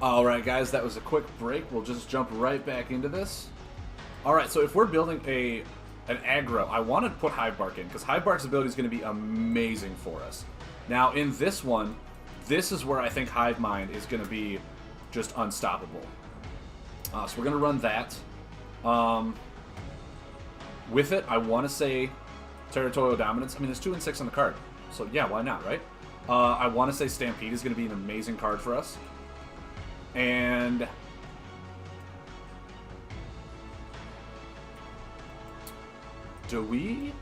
Alright guys, that was a quick break. We'll just jump right back into this. Alright, so if we're building an aggro, I want to put Hive Bark in, because Hive Bark's ability is going to be amazing for us. Now, in this one, this is where I think Hive Mind is going to be just unstoppable. So we're going to run that. With it, I want to say Territorial Dominance. I mean, there's 2 and 6 on the card. So yeah, why not, right? I want to say Stampede is going to be an amazing card for us. And do we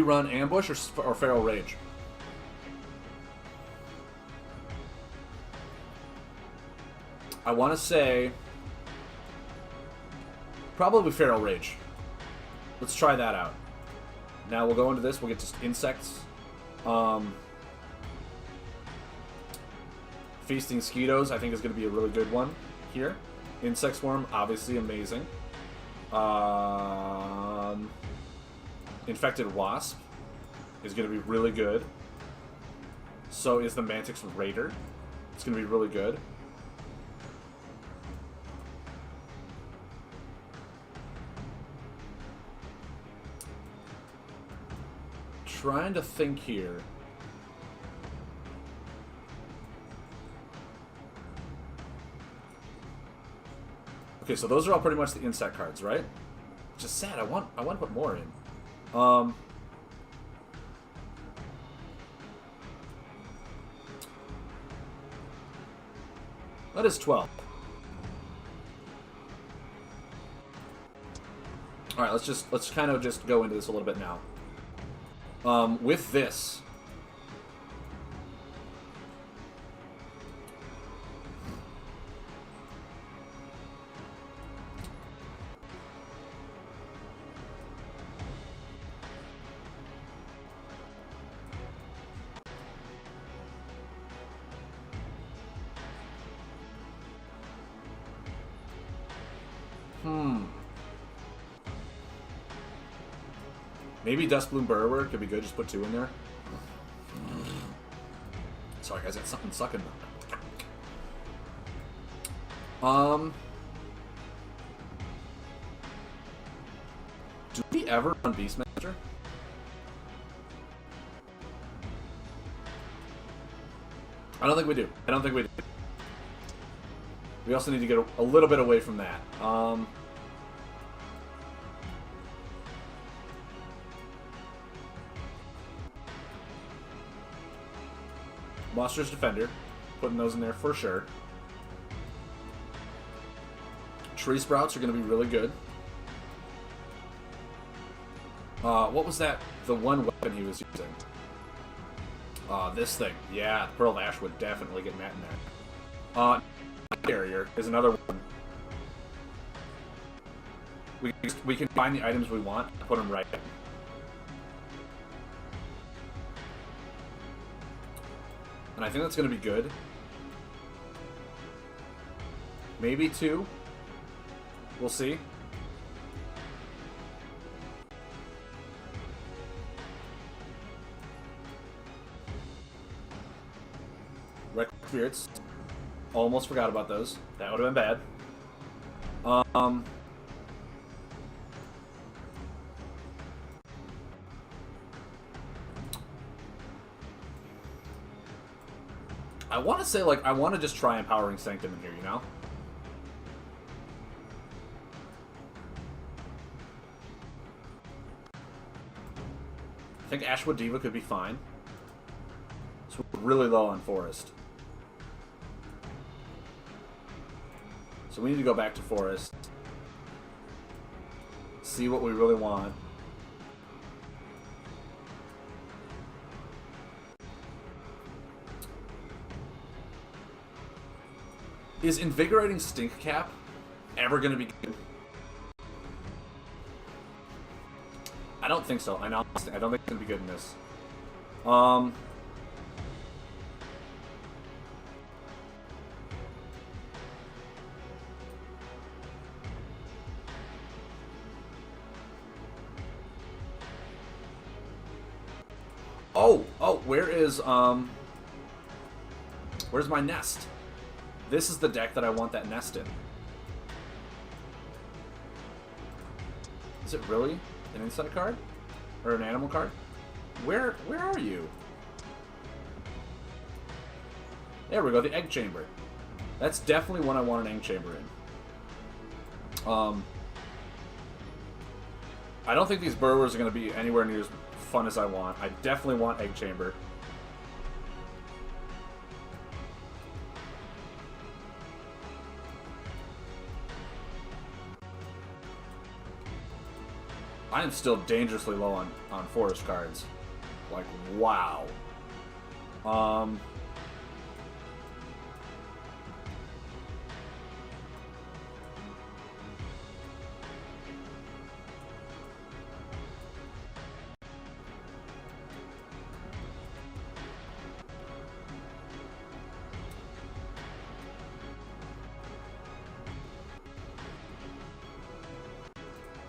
run Ambush or Feral Rage? I want to say probably Feral Rage. Let's try that out. Now we'll go into this. We'll get just insects. Feasting Skeetos, I think, is going to be a really good one here. Insect Swarm, obviously amazing. Infected Wasp is going to be really good. So is the Mantix Raider. It's going to be really good. Trying to think here. Okay, so those are all pretty much the insect cards, right? Which is sad. I want to put more in. That is 12. All right, let's kind of just go into this a little bit now. With this, maybe Dustbloom Burrower could be good. Just put 2 in there. Sorry, guys, that's something sucking. Do we ever run Beastmaster? I don't think we do. I don't think we do. We also need to get a little bit away from that. Monsters Defender. Putting those in there for sure. Tree Sprouts are going to be really good. What was that? The one weapon he was using. This thing. Yeah, the Pearl Ash would definitely get that in there. Carrier is another one. We can find the items we want and put them right in. And I think that's going to be good. Maybe 2. We'll see. Wreck Spirits. Almost forgot about those. That would have been bad. I want to say, like, I want to just try Empowering Sanctum in here, you know? I think Ashwood Diva could be fine. So we're really low on Forest. So we need to go back to Forest. See what we really want. Is Invigorating Stink Cap ever going to be good? I don't think so. I don't think it's going to be good in this. Oh, where's my nest? This is the deck that I want that nest in. Is it really an insect card? Or an animal card? Where are you? There we go, the egg chamber. That's definitely one I want an egg chamber in. I don't think these burrowers are going to be anywhere near as fun as I want. I definitely want egg chamber. I am still dangerously low on forest cards. Like, wow.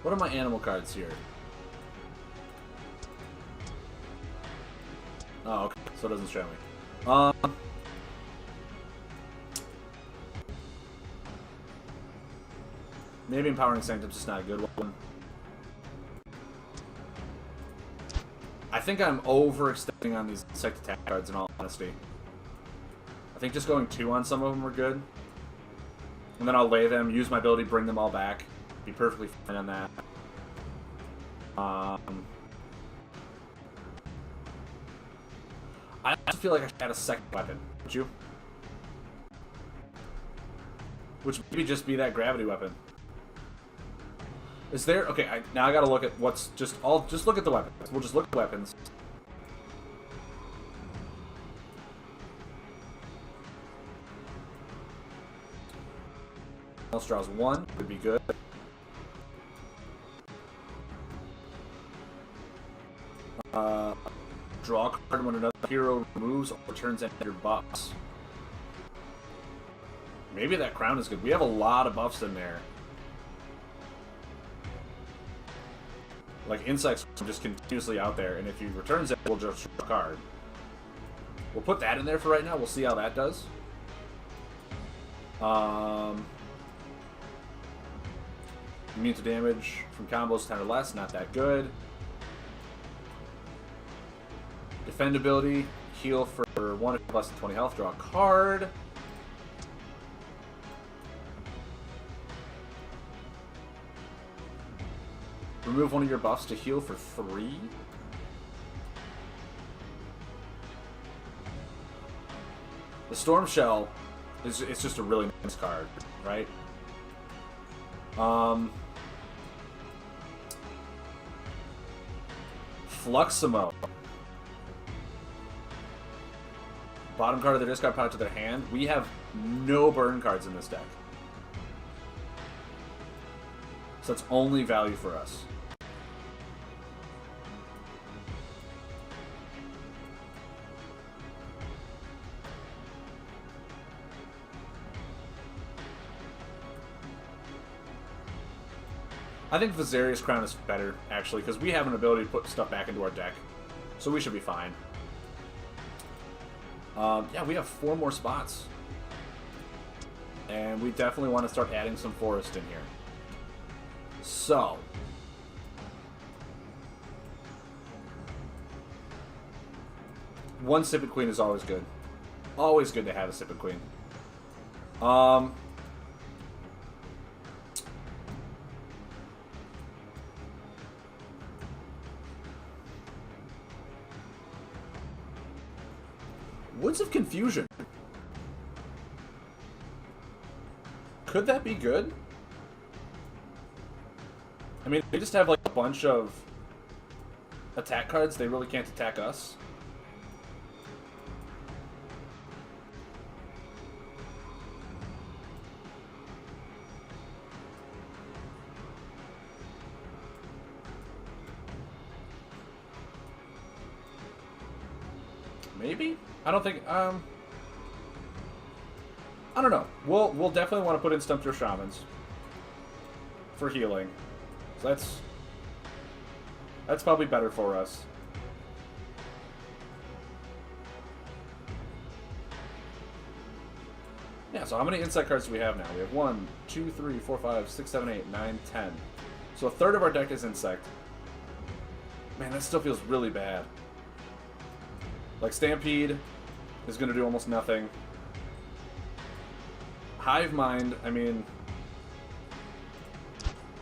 What are my animal cards here? Oh, okay. So it doesn't show me. Maybe Empowering Sanctum's just not a good one. I think I'm overextending on these insect attack cards, in all honesty. I think just going 2 on some of them are good. And then I'll lay them, use my ability, bring them all back. Be perfectly fine on that. I also feel like I should add a second weapon. Would you? Which maybe just be that gravity weapon. Is there... Okay, now I gotta look at what's just... Just look at the weapons. We'll just look at weapons. Else draws 1. Would be good. Draw a card when another hero removes or returns any of your buffs. Maybe that crown is good. We have a lot of buffs in there. Like, insects are just continuously out there, and if he returns it, we'll just draw a card. We'll put that in there for right now. We'll see how that does. Immune to damage from combos 10 or less. Not that good. Defendability, heal for 1 if less than 20 health, draw a card. Remove 1 of your buffs to heal for 3. The Storm Shell it's just a really nice card, right? Fluximo. Bottom card of their discard pile to their hand. We have no burn cards in this deck. So that's only value for us. I think Viserious Crown is better, actually, because we have an ability to put stuff back into our deck. So we should be fine. Yeah, we have 4 more spots. And we definitely want to start adding some forest in here. So. One Sipid Queen is always good. Always good to have a Sipid Queen. Woods of Confusion. Could that be good? I mean, they just have like a bunch of attack cards. They really can't attack us. Maybe? I don't think, I don't know. We'll definitely want to put in Stumpter Shamans for healing. So that's probably better for us. Yeah, so how many insect cards do we have now? We have 1, 2, 3, 4, 5, 6, 7, 8, 9, 10. So a third of our deck is insect. Man, that still feels really bad. Like, Stampede is going to do almost nothing. Hive Mind, I mean,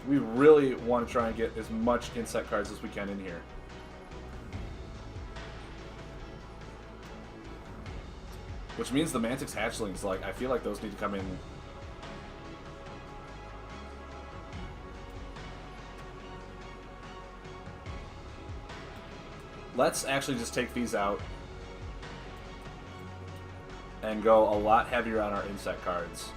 we really want to try and get as much insect cards as we can in here. Which means the Mantic's Hatchlings, like, I feel like those need to come in. Let's actually just take these out and go a lot heavier on our insect cards.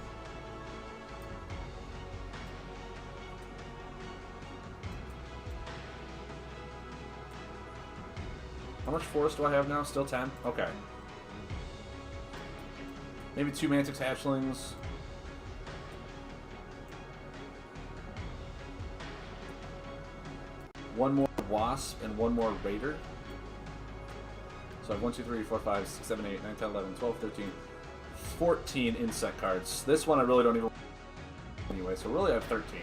How much forest do I have now? Still 10? Okay. Maybe 2 Mantic's Hatchlings. One more Wasp and one more Raider. So I have 1, 2, 3, 4, 5, 6, 7, 8, 9, 10, 11, 12, 13, 14 insect cards. This one I really don't even anyway, so really I have 13.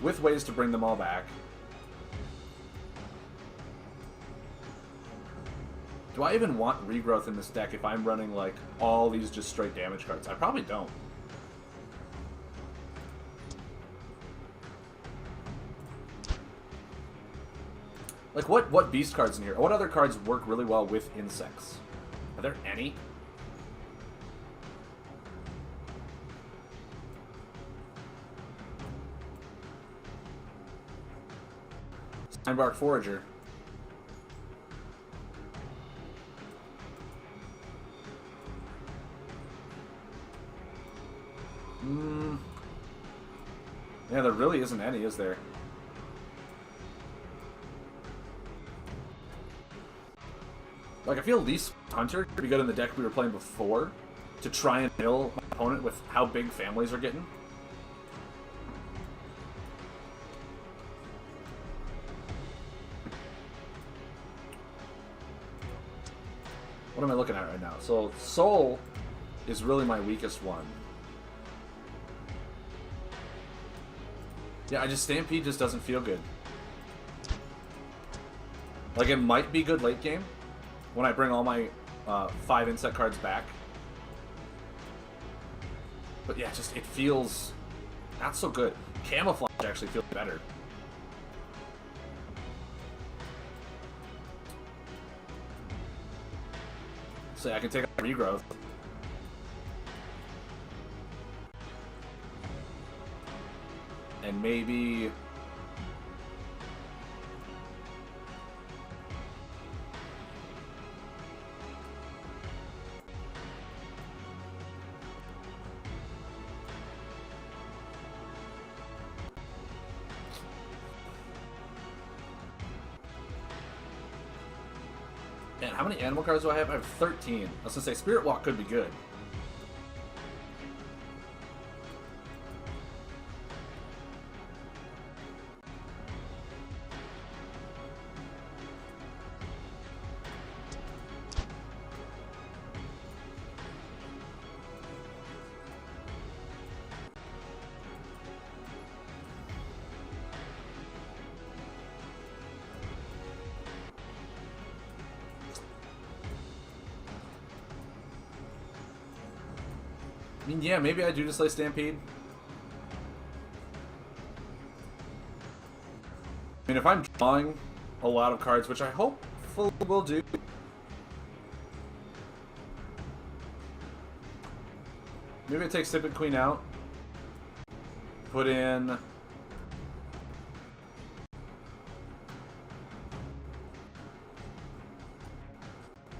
With ways to bring them all back. Do I even want regrowth in this deck if I'm running, like, all these just straight damage cards? I probably don't. Like, what beast cards in here? What other cards work really well with insects? Are there any? Steinbark Forager. Yeah, there really isn't any, is there? Like, I feel Least Hunter could be good in the deck we were playing before to try and kill my opponent with how big families are getting. What am I looking at right now? So, Soul is really my weakest one. Yeah, Stampede just doesn't feel good. Like, it might be good late game when I bring all my 5 insect cards back. But yeah, just it feels not so good. Camouflage actually feels better. So I can take out regrowth. And maybe... Man, how many animal cards do I have? I have 13. I was gonna say Spirit Walk could be good. I mean, yeah, maybe I do just play Stampede. I mean, if I'm drawing a lot of cards, which I hopefully will do. Maybe I take Sipid Queen out. Put in...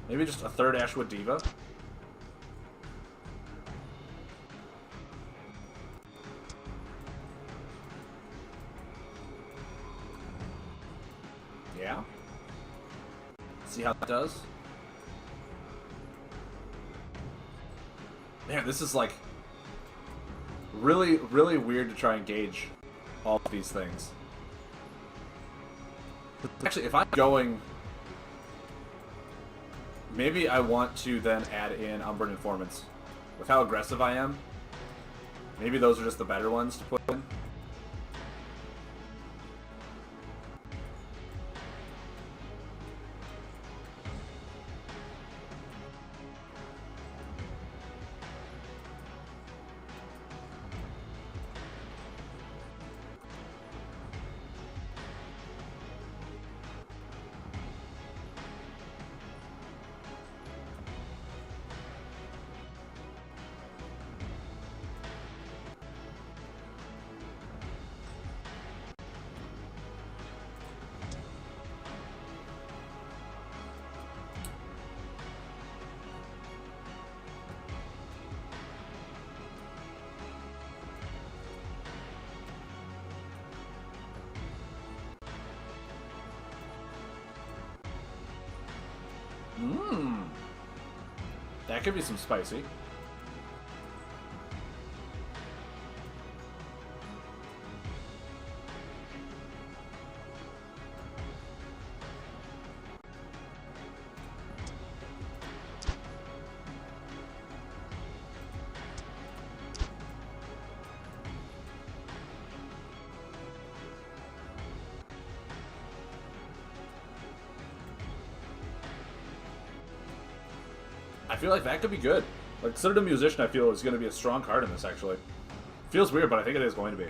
maybe just a third Ashwood Diva. Yeah. See how that does. Man, this is like really, really weird to try and gauge all of these things. Actually, if I'm going Maybe I want to then add in Umbran Informants. With how aggressive I am, maybe those are just the better ones to put in. Mmm. That could be some spicy. I feel like that could be good. Like, Citadel Musician, I feel, is going to be a strong card in this, actually. Feels weird, but I think it is going to be.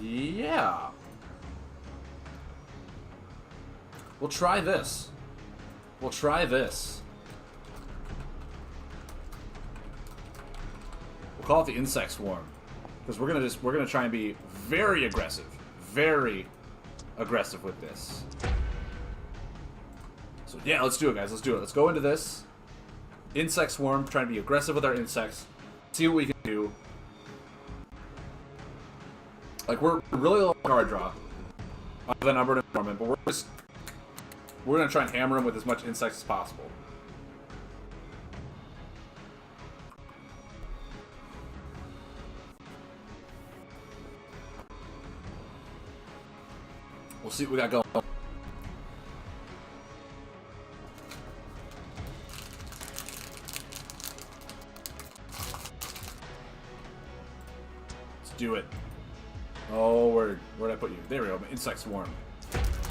Yeah. We'll try this. We'll try this. We'll call it the Insect Swarm. Because we're gonna try and be very aggressive. Very aggressive with this. So yeah, let's do it, guys. Let's do it. Let's go into this Insect Swarm, trying to be aggressive with our insects, see what we can do. Like, we're really low card draw, other than Umbran Informant, but we're gonna try and hammer him with as much insects as possible. We'll see what we got going. Let's do it. Oh, where'd I put you? There we go. Insect Swarm.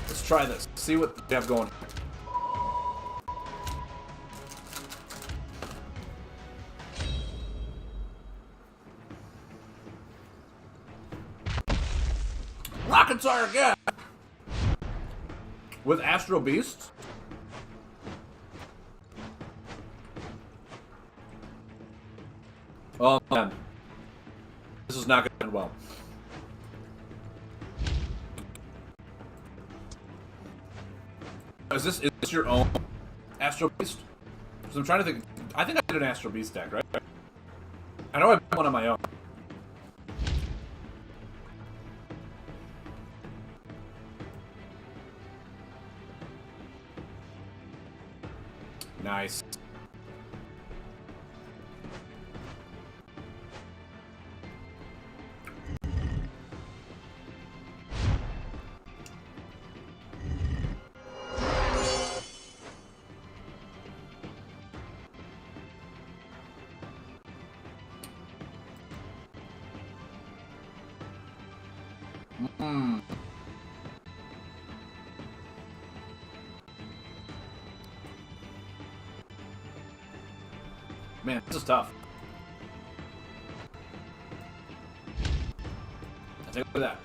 Let's try this. See what we have going. Rockets are again! With Astro Beasts? Oh man. This is not going to end well. Is this your own Astro Beast? Because I'm trying to think. I think I did an Astro Beast deck, right? I know I put one on my own. Nice. Man, this is tough. I'll take a look at that.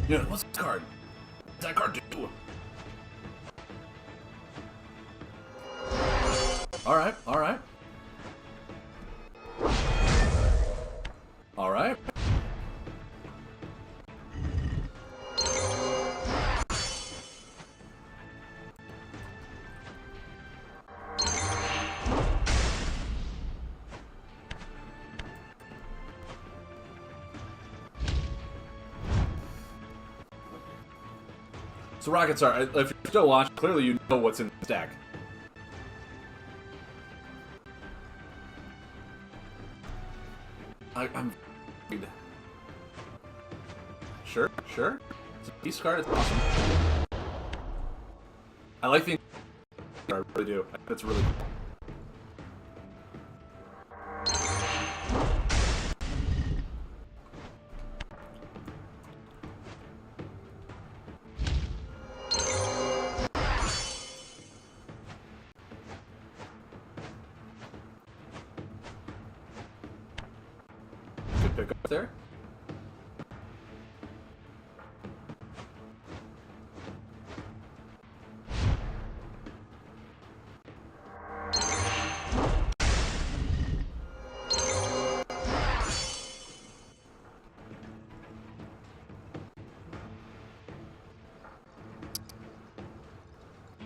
Yeah, what's this card? What's that card do? Alright, alright. Alright. So Rockets are, if you're still watching, clearly you know what's in the stack. I'm Sure, sure. It's a beast card. It's awesome. I like the... I really do. I think it's really cool. Good pick up there.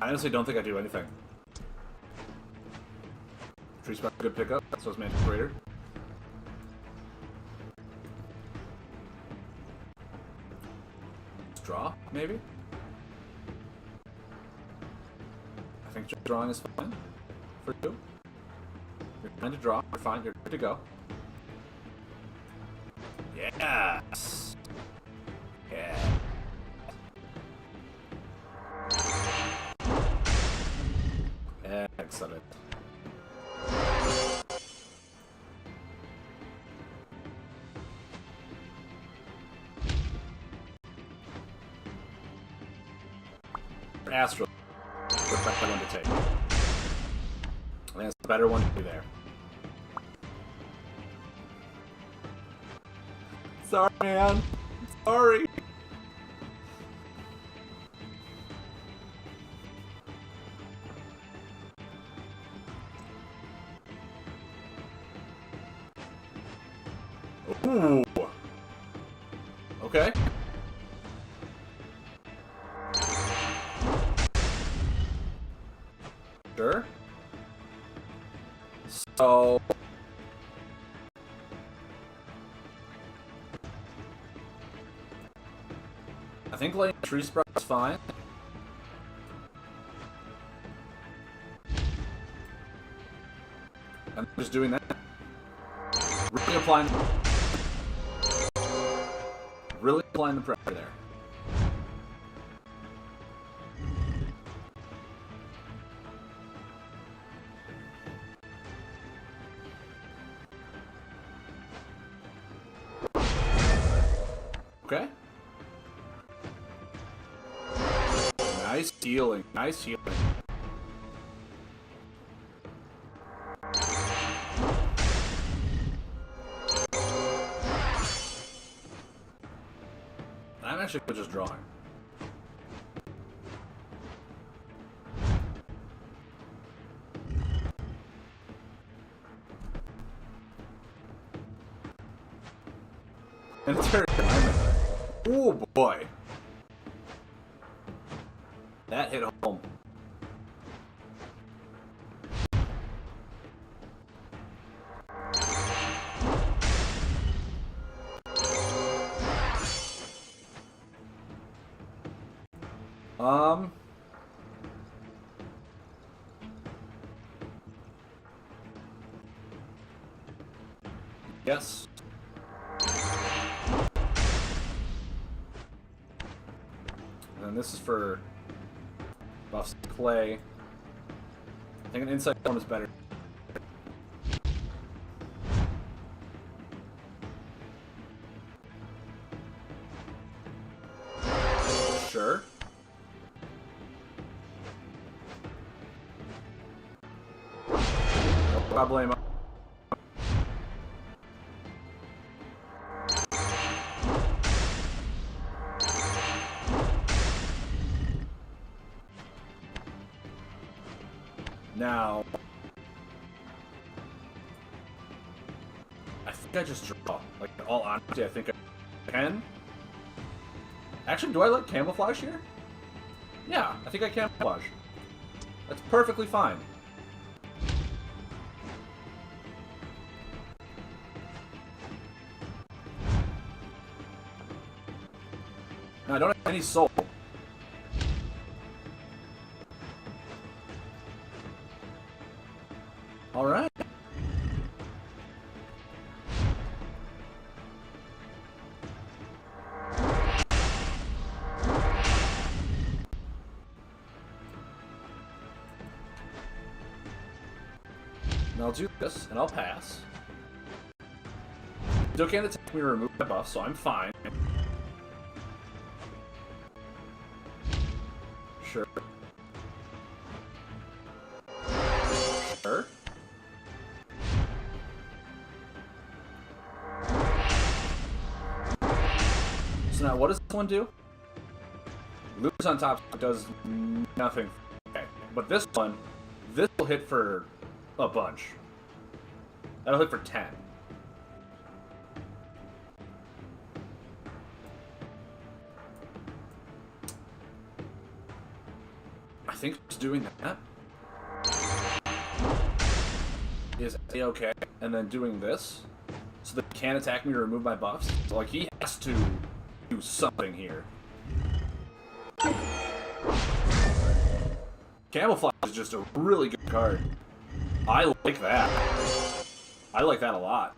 I honestly don't think I do anything. Tree spot, good pickup. So is Mantis Raider. Draw, maybe? I think just drawing is fine for you. You're trying to draw, you're fine, you're good to go. Yes! Yeah. Excellent. Astral. The better one to take. I think that's the better one to do there. Sorry, man. Sorry. Ooh. Okay. Sure. So... I think laying tree sprout is fine. I'm just doing that. Really applying the pressure there. Okay. Nice healing. Nice healing. I'm actually just drawing. And it's very oh boy. That hit home. Yes. And this is for buffs clay. I think an insight form is better. Sure. No problemo. Now, I think I just draw. Like, in all honesty, I think I can. Actually, do I like camouflage here? Yeah, I think I camouflage. That's perfectly fine. No, I don't have any soul. Alright. And I'll do this, and I'll pass. Still can't attack me or remove my buff, so I'm fine. Sure. Sure. So now, what does this one do? Lose on top does nothing. Okay. But this one, this will hit for a bunch. That'll hit for 10. I think just doing that is A-okay, and then doing this, so that he can't attack me or remove my buffs. So, like, he has to do something here. Camouflage is just a really good card. I like that. I like that a lot.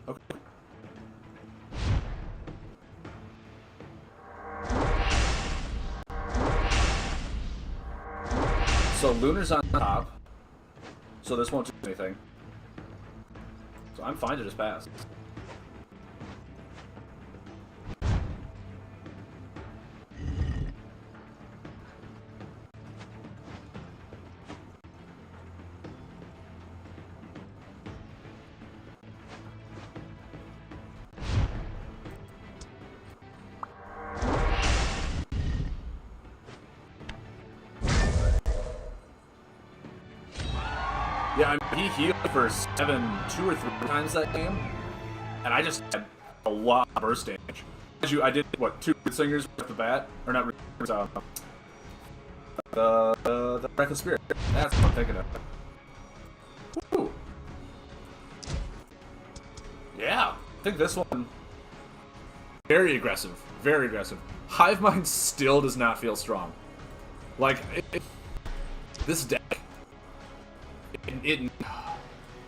Okay. So Lunar's on top, so this won't do anything. So I'm fine to just pass. Yeah, I mean, he healed for 2 or 3 times that game, and I just had a lot of burst damage. I did, what, 2 Singers off the bat? Or not, the Reckless Spirit. That's what I'm thinking of. Woo! Yeah, I think this one, very aggressive, very aggressive. Hive Mind still does not feel strong. Like, this deck,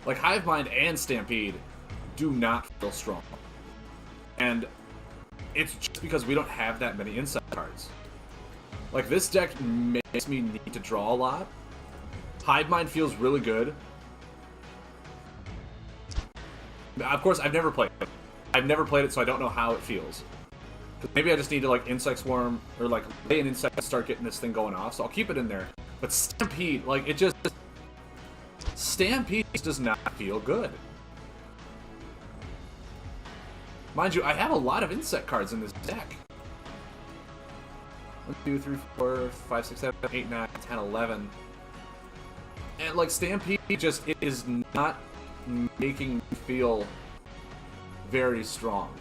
like Hive Mind and Stampede do not feel strong. And it's just because we don't have that many insight cards. Like, this deck makes me need to draw a lot. Hive Mind feels really good. Of course, I've never played it. I've never played it, so I don't know how it feels. Maybe I just need to, like, Insect Swarm, or, like, lay an Insect and start getting this thing going off, so I'll keep it in there. But Stampede, like, it just... Stampede does not feel good. Mind you, I have a lot of Insect cards in this deck. 1, 2, 3, 4, 5, 6, 7, 8, 9, 10, 11. And, like, Stampede just, it is not making me feel very strong.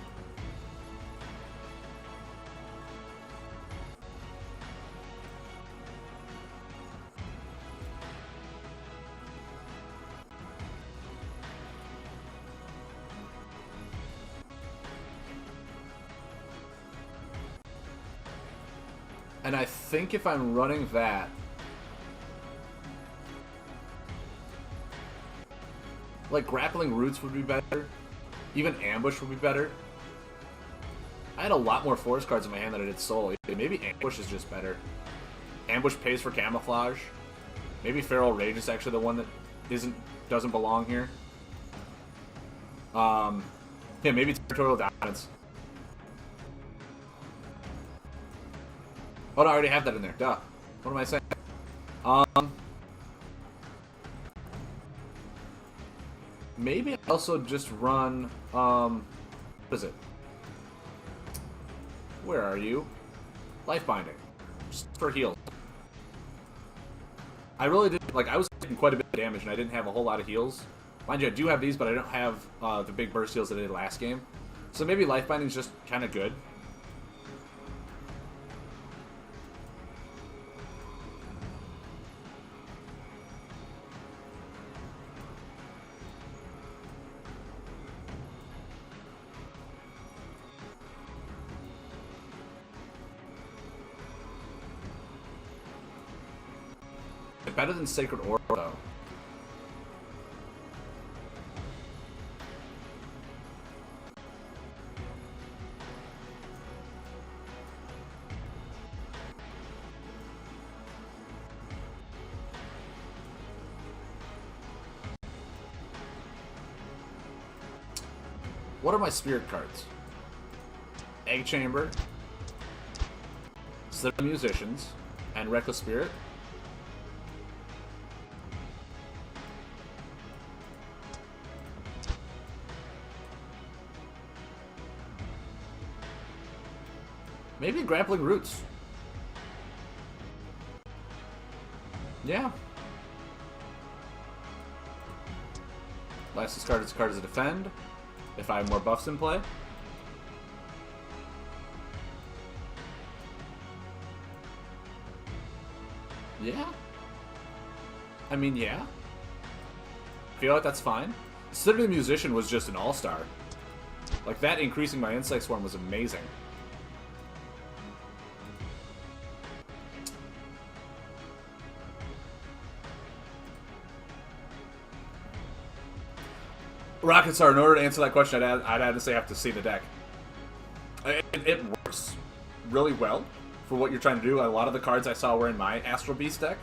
And I think if I'm running that, like, Grappling Roots would be better. Even Ambush would be better. I had a lot more forest cards in my hand than I did Soul. Maybe Ambush is just better. Ambush pays for Camouflage. Maybe Feral Rage is actually the one that doesn't belong here. Yeah, maybe Territorial Dominance. Oh, no, I already have that in there. Duh. What am I saying? Maybe I also just run, what is it? Where are you? Life Binding. Just for heals. I really did, like, I was taking quite a bit of damage and I didn't have a whole lot of heals. Mind you, I do have these, but I don't have the big burst heals that I did last game. So maybe Life Binding is just kind of good. Better than Sacred Aura, though. What are my spirit cards? Egg Chamber, Slip of Musicians, and Reckless Spirit. Maybe Grappling Roots. Yeah. Last discarded card is a defend. If I have more buffs in play. Yeah. I mean, yeah. I feel like that's fine. Considering the Musician was just an all-star. Like, that increasing my Insight Swarm was amazing. Rocket Star, in order to answer that question, I'd have to say I have to see the deck. It works really well for what you're trying to do. A lot of the cards I saw were in my Astral Beast deck.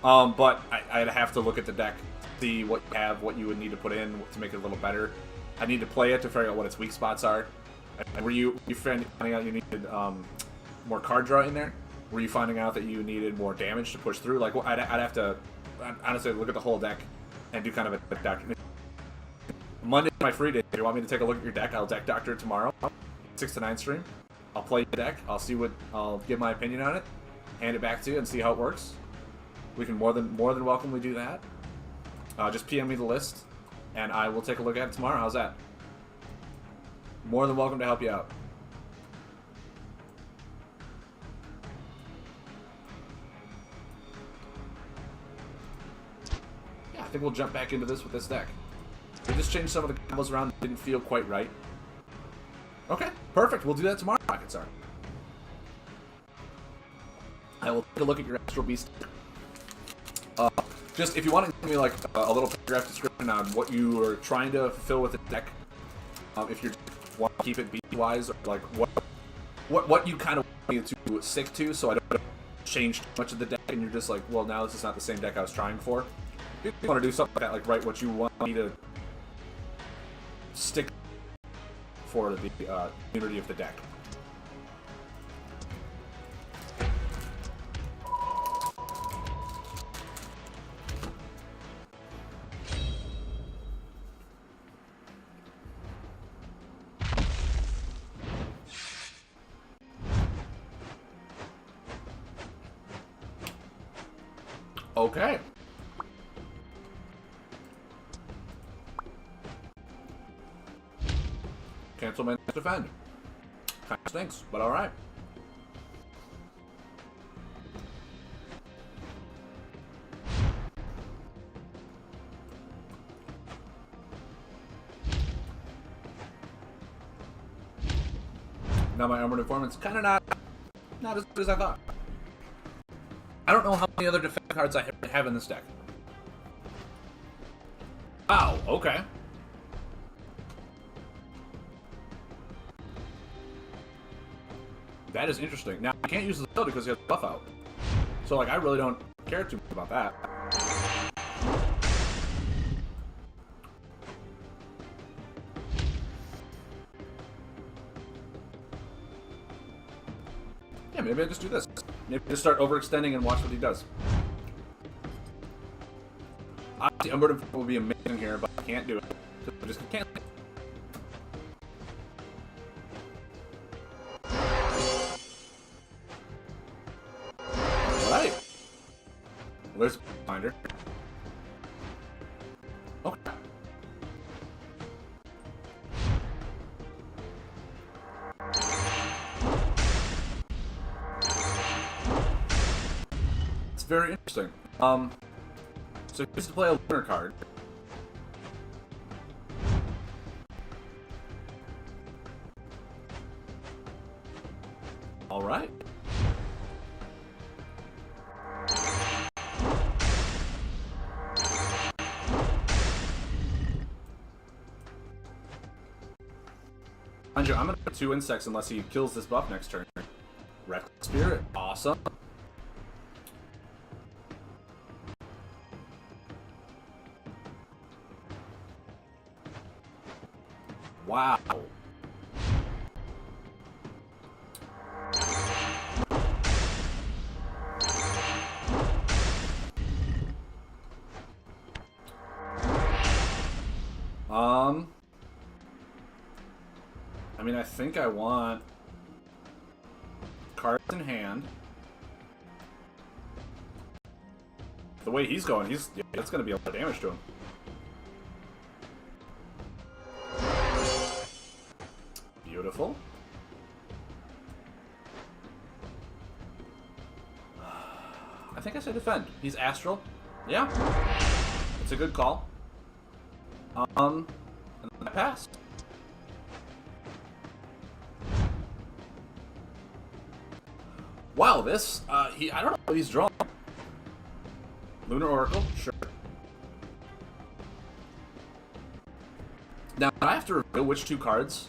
But I'd have to look at the deck, see what you have, what you would need to put in to make it a little better. I need to play it to figure out what its weak spots are. Were you finding out you needed more card draw in there? Were you finding out that you needed more damage to push through? Like, well, I'd have to honestly look at the whole deck and do kind of a deck. Monday's my free day. If you want me to take a look at your deck, I'll deck doctor it tomorrow, 6 to 9 stream. I'll play the deck. I'll give my opinion on it, hand it back to you, and see how it works. We can more than welcomely do that. Just PM me the list, and I will take a look at it tomorrow. How's that? More than welcome to help you out. Yeah, I think we'll jump back into this with this deck. We just changed some of the combos around that didn't feel quite right. Okay, perfect. We'll do that tomorrow, Rocket Star. I will take a look at your Astral Beast. Just if you want to give me like a little paragraph description on what you are trying to fulfill with the deck, if you want to keep it beat-wise, or like what you kind of want me to stick to, so I don't change too much of the deck, and you're just like, well, now this is not the same deck I was trying for. If you want to do something like that, like write what you want me to stick for the unity of the deck. Okay. Cancel my defend. Kind of stinks, but alright. Now my Armored Informant's kind of not as good as I thought. I don't know how many other defense cards I have in this deck. Wow, okay. That is interesting. Now, I can't use the ability because he has buff out. So, like, I really don't care too much about that. Yeah, maybe I just do this. Maybe just start overextending and watch what he does. Obviously, Umberto will be amazing here, but I can't do it. So I just can't. Alright. Well, there's a finder. Okay. It's very interesting. So here's to play a lunar card. All right. I'm gonna put 2 insects unless he kills this buff next turn. Reckless Spirit, awesome. Wow. I mean, I think I want cards in hand. The way he's going, yeah, that's going to be a lot of damage to him. Beautiful. I think I say defend. He's astral. Yeah. It's a good call. And then I pass. Wow, this, I don't know what he's drawn. Lunar Oracle, sure. Now, I have to reveal which two cards.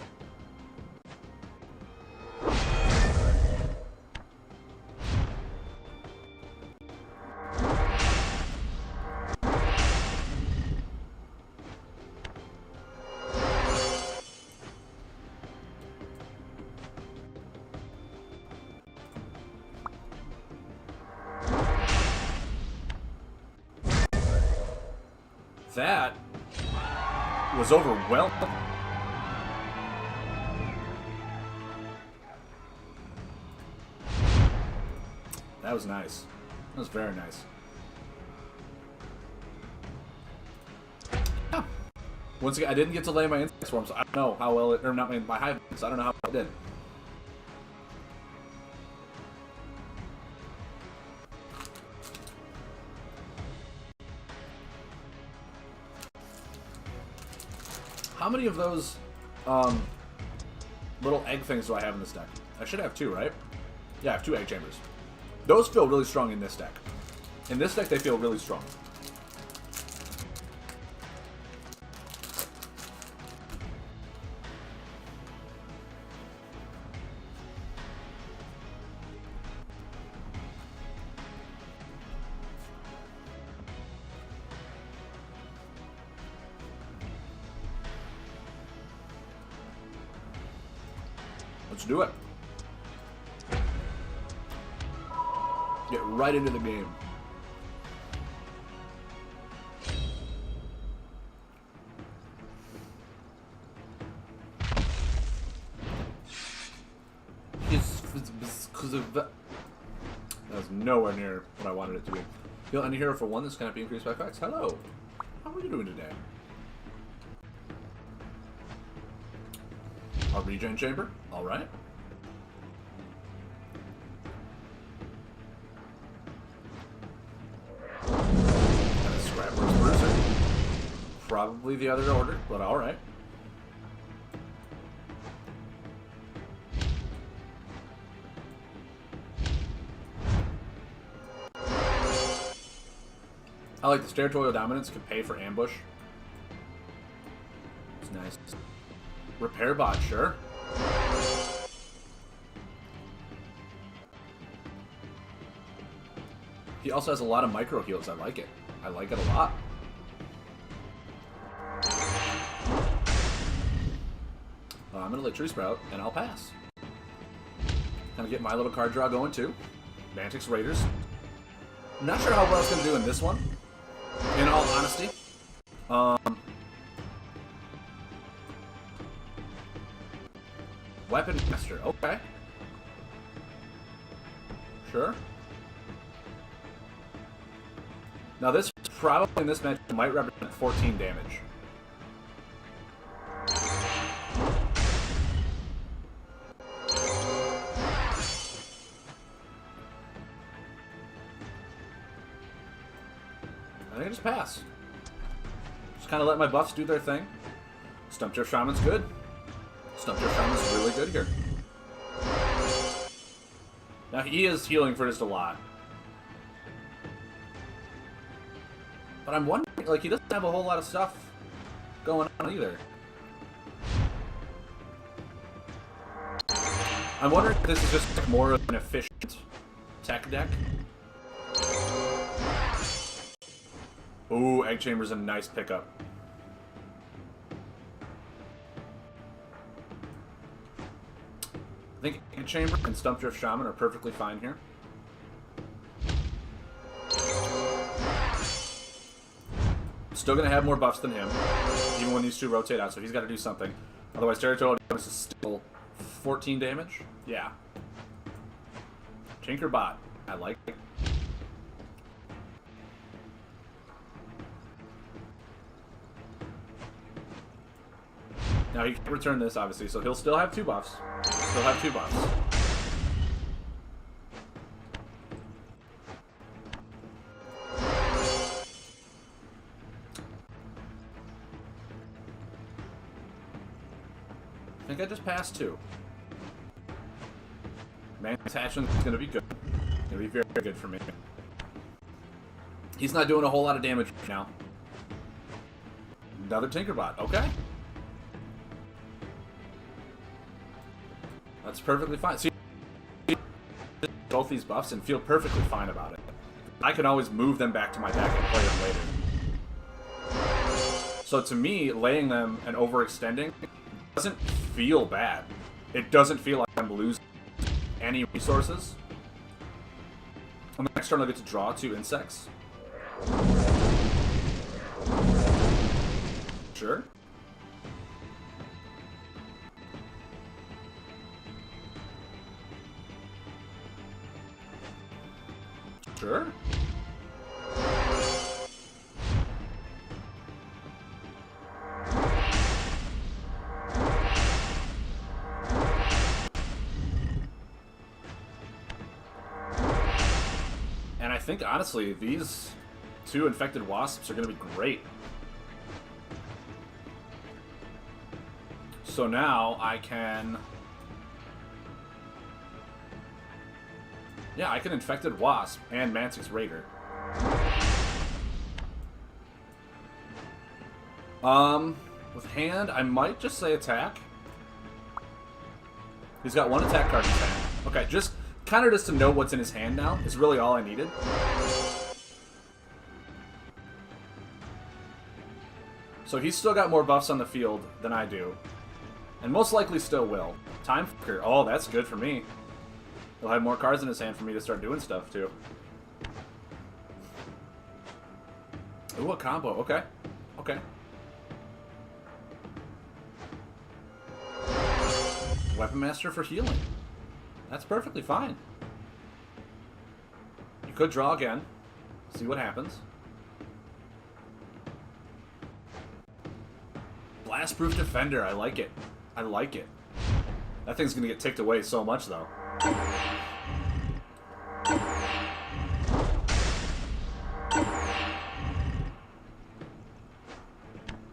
That was overwhelming. That was nice. That was very nice. Yeah. Once again, I didn't get to lay my insect swarms. So I don't know how well it, or not my hive. So I don't know how it did. How many of those little egg things do I have in this deck? I should have two, right? Yeah, I have 2 egg chambers. Those feel really strong in this deck. In this deck, they feel really strong. Let's do it. Get right into the game. That was nowhere near what I wanted it to be. Heal any hero for 1. This cannot be increased by facts. Hello. How are you doing today? A regen chamber. All right. And a Scrapper's Bruiser. Probably the other order, but all right. I like this. Territorial Dominance can pay for ambush. It's nice. Repair bot, sure. He also has a lot of micro heals. I like it. I like it a lot. I'm going to let Tree Sprout, and I'll pass. Kind of get my little card draw going, too. Mantix Raiders. I'm not sure how well it's going to do in this one, in all honesty. Weapon Master, okay. Sure. Now this probably in this match might represent 14 damage. I think I just pass. Just kind of let my buffs do their thing. Stump Drift Shaman's good. Stump Drift Shaman's really good here. Now he is healing for just a lot. But I'm wondering, like, he doesn't have a whole lot of stuff going on either. I'm wondering if this is just like more of an efficient tech deck. Ooh, Egg Chamber's a nice pickup. think Egg Chamber and Stump Drift Shaman are perfectly fine here. Still going to have more buffs than him, even when these two rotate out, so he's got to do something. Otherwise, territorial damage is still 14 damage. Yeah. Tinkerbot. I like it. Now, he can return this, obviously, so he'll still have 2 buffs. Still have 2 buffs. I think I just passed 2. Man attachment is going to be good. Going to be very, very good for me. He's not doing a whole lot of damage right now. Another Tinkerbot. Okay. That's perfectly fine. See, both these buffs and feel perfectly fine about it. I can always move them back to my deck and play them later. So to me, laying them and overextending doesn't feel bad. It doesn't feel like I'm losing any resources. On the next turn, I'll get to draw 2 insects. Sure. Sure. And I think, honestly, these 2 infected wasps are going to be great. So now I can... Yeah, I can Infected Wasp and Mantic's Raider. With hand, I might just say attack. He's got 1 attack card in his hand. Okay, just kind of just to know what's in his hand now is really all I needed. So he's still got more buffs on the field than I do. And most likely still will. Time Flicker. Oh, that's good for me. He'll have more cards in his hand for me to start doing stuff, too. Ooh, a combo. Okay. Okay. Weapon Master for healing. That's perfectly fine. You could draw again. See what happens. Blastproof Defender. I like it. I like it. That thing's going to get ticked away so much, though.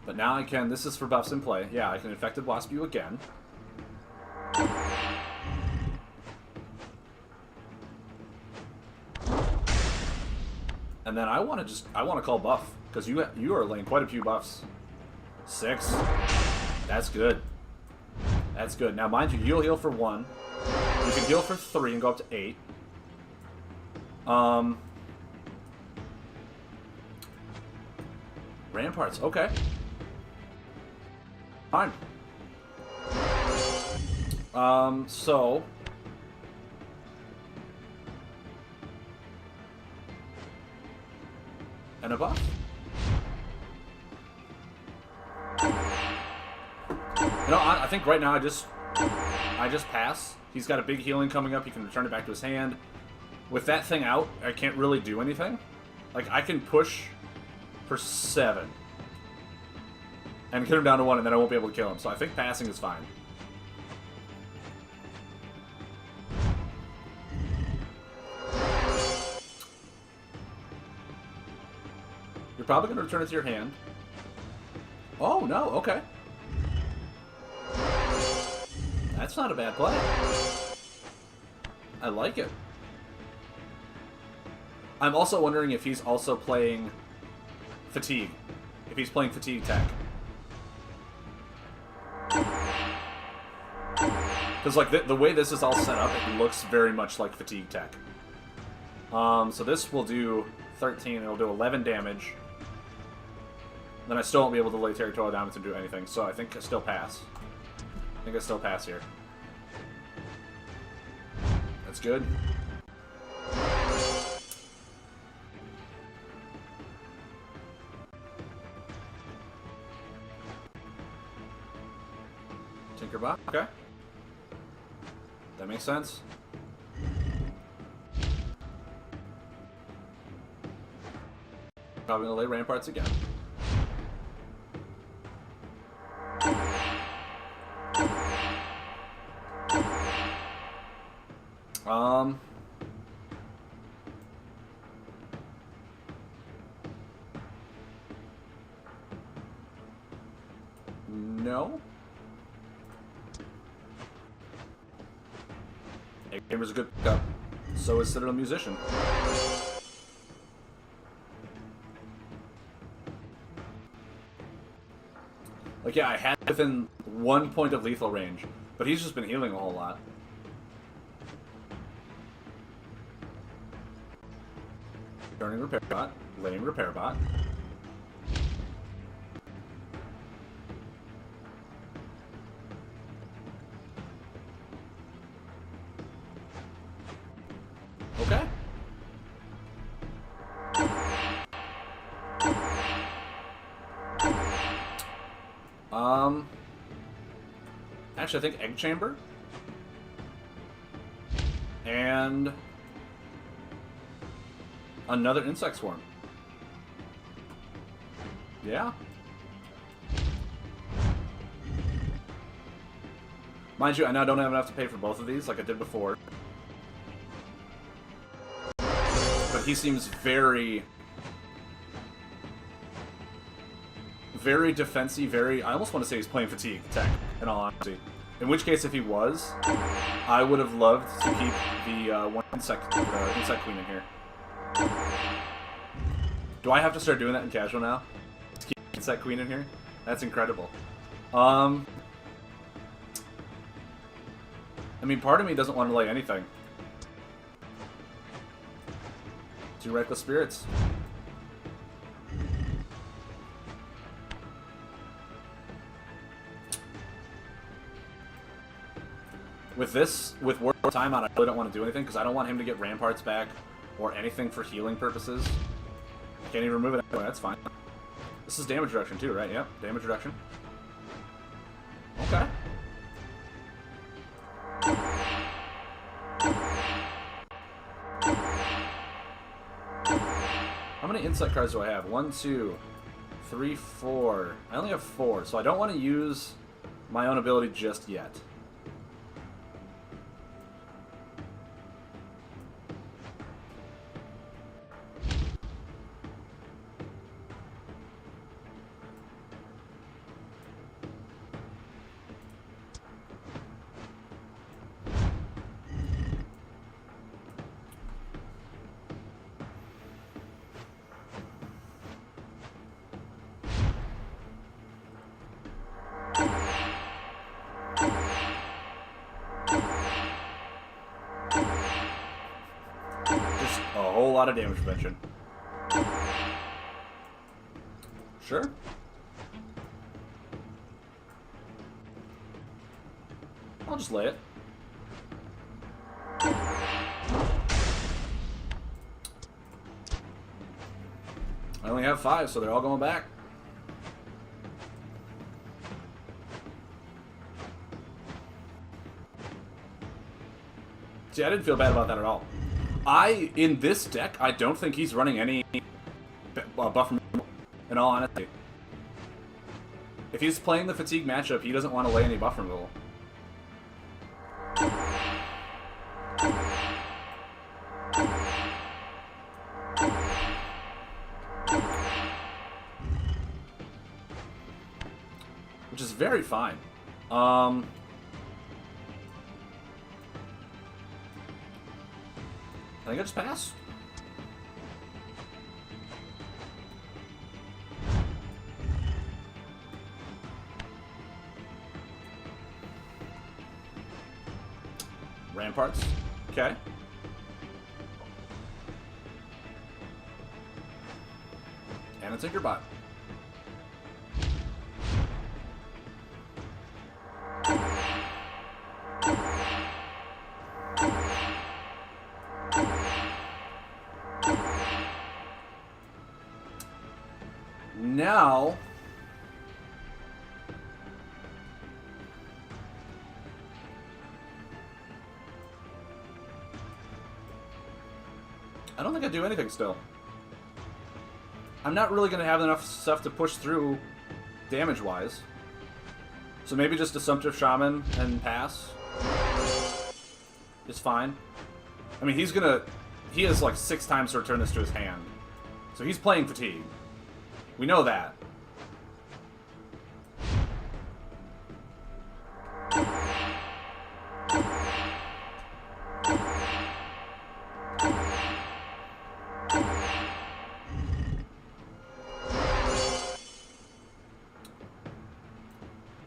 But now I can... This is for buffs in play. Yeah, I can Infected Wasp you again. And then I want to just... I want to call buff. Because you are laying quite a few buffs. 6. That's good. That's good. Now, mind you, you'll heal for 1. You can heal for 3 and go up to 8. Ramparts. Okay. Fine. So... And a buff. You know, I think right now I just pass. He's got a big healing coming up. He can return it back to his hand. With that thing out, I can't really do anything. Like, I can push for 7. And get him down to 1, and then I won't be able to kill him. So I think passing is fine. You're probably going to return it to your hand. Oh, no. Okay. That's not a bad play. I like it. I'm also wondering if he's also playing Fatigue. If he's playing Fatigue Tech. Because, like, the way this is all set up, it looks very much like Fatigue Tech. So this will do 13. It'll do 11 damage. Then I still won't be able to lay territorial damage and do anything. So I think I still pass. I think I still pass here. That's good. Tinkerbot, okay. That makes sense. Probably gonna lay ramparts again. No. Gamer's a good pickup. So is Citadel Musician. Like, yeah, I had within 1 point of lethal range, but he's just been healing a whole lot. Turning repair bot, laying repair bot. Okay. Actually, I think Egg Chamber. And another Insect Swarm. Yeah. Mind you, I now don't have enough to pay for both of these like I did before. But he seems very defensive, I almost want to say he's playing fatigue tech, in all honesty. In which case, if he was, I would have loved to keep the one insect queen in here. Do I have to start doing that in casual now? To keep insect queen in here? That's incredible. I mean, part of me doesn't want to lay anything. 2 Reckless Spirits. With War Time on, I really don't want to do anything because I don't want him to get ramparts back or anything for healing purposes. Can't even remove it anyway, that's fine. This is damage reduction too, right? Yep, damage reduction. Okay. How many insect cards do I have? 1, 2, 3, 4. I only have 4, so I don't want to use my own ability just yet. A whole lot of damage prevention. Sure. I'll just lay it. I only have 5, so they're all going back. See, I didn't feel bad about that at all. In this deck, I don't think he's running any buff removal, in all honesty. If he's playing the fatigue matchup, he doesn't want to lay any buff removal. Which is very fine. I think I just pass. Ramparts. Okay. And a Tinkerbot. Now... I don't think I do anything still. I'm not really going to have enough stuff to push through damage-wise. So maybe just Assumptive Shaman and pass is fine. I mean, he's gonna... He has like 6 times to return this to his hand. So he's playing Fatigue. We know that.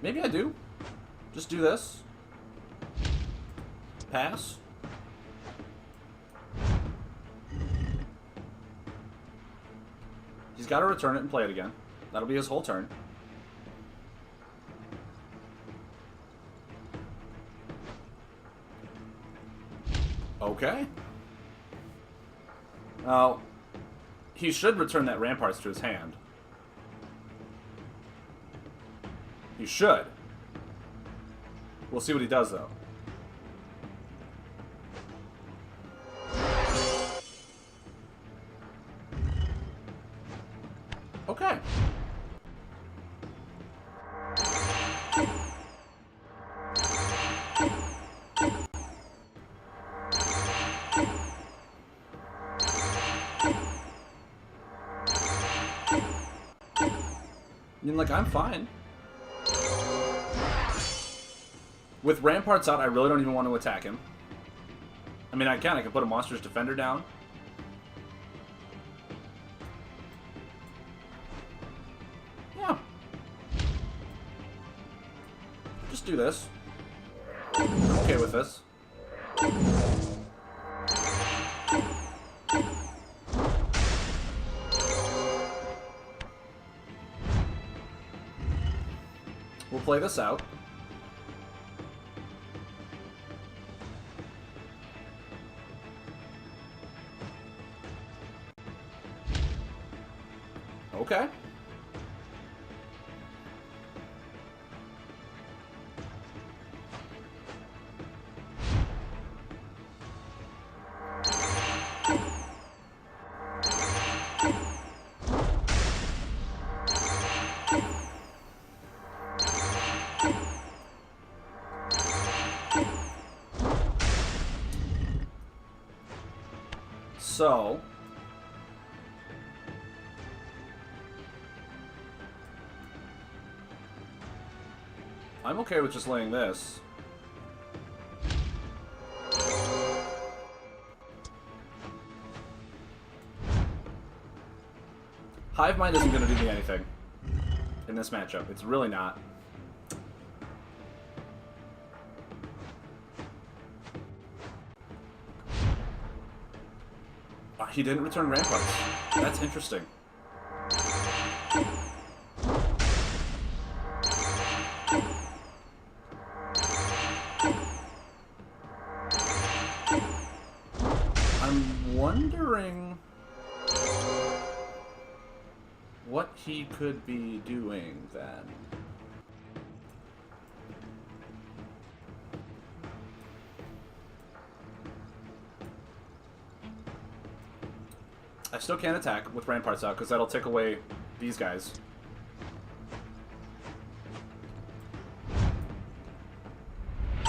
Maybe I do. Just do this. Pass. He's got to return it and play it again. That'll be his whole turn. Okay. Now, he should return that Ramparts to his hand. He should. We'll see what he does, though. Okay. I mean, like, I'm fine. With Ramparts out, I really don't even want to attack him. I mean, I can put a Monstrous Defender down. Yeah. Just do this. I'm okay with this. We'll play this out. Okay. So... I'm okay with just laying this. Hive Mind isn't going to do me anything in this matchup. It's really not. He didn't return Ramparts. That's interesting. I'm wondering what he could be doing then. I still can't attack with Ramparts out because that'll take away these guys.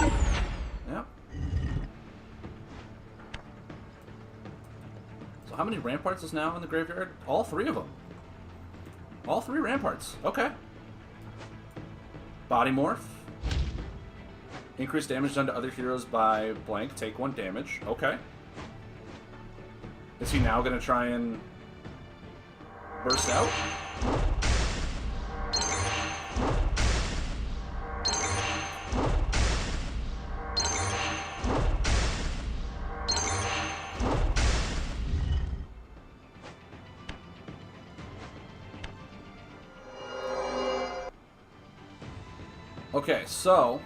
Yep. So how many Ramparts is now in the graveyard? All 3 of them. All 3 Ramparts. Okay. Body Morph. Increase damage done to other heroes by blank. Take 1 damage. Okay. Is he now going to try and burst out? Okay, so...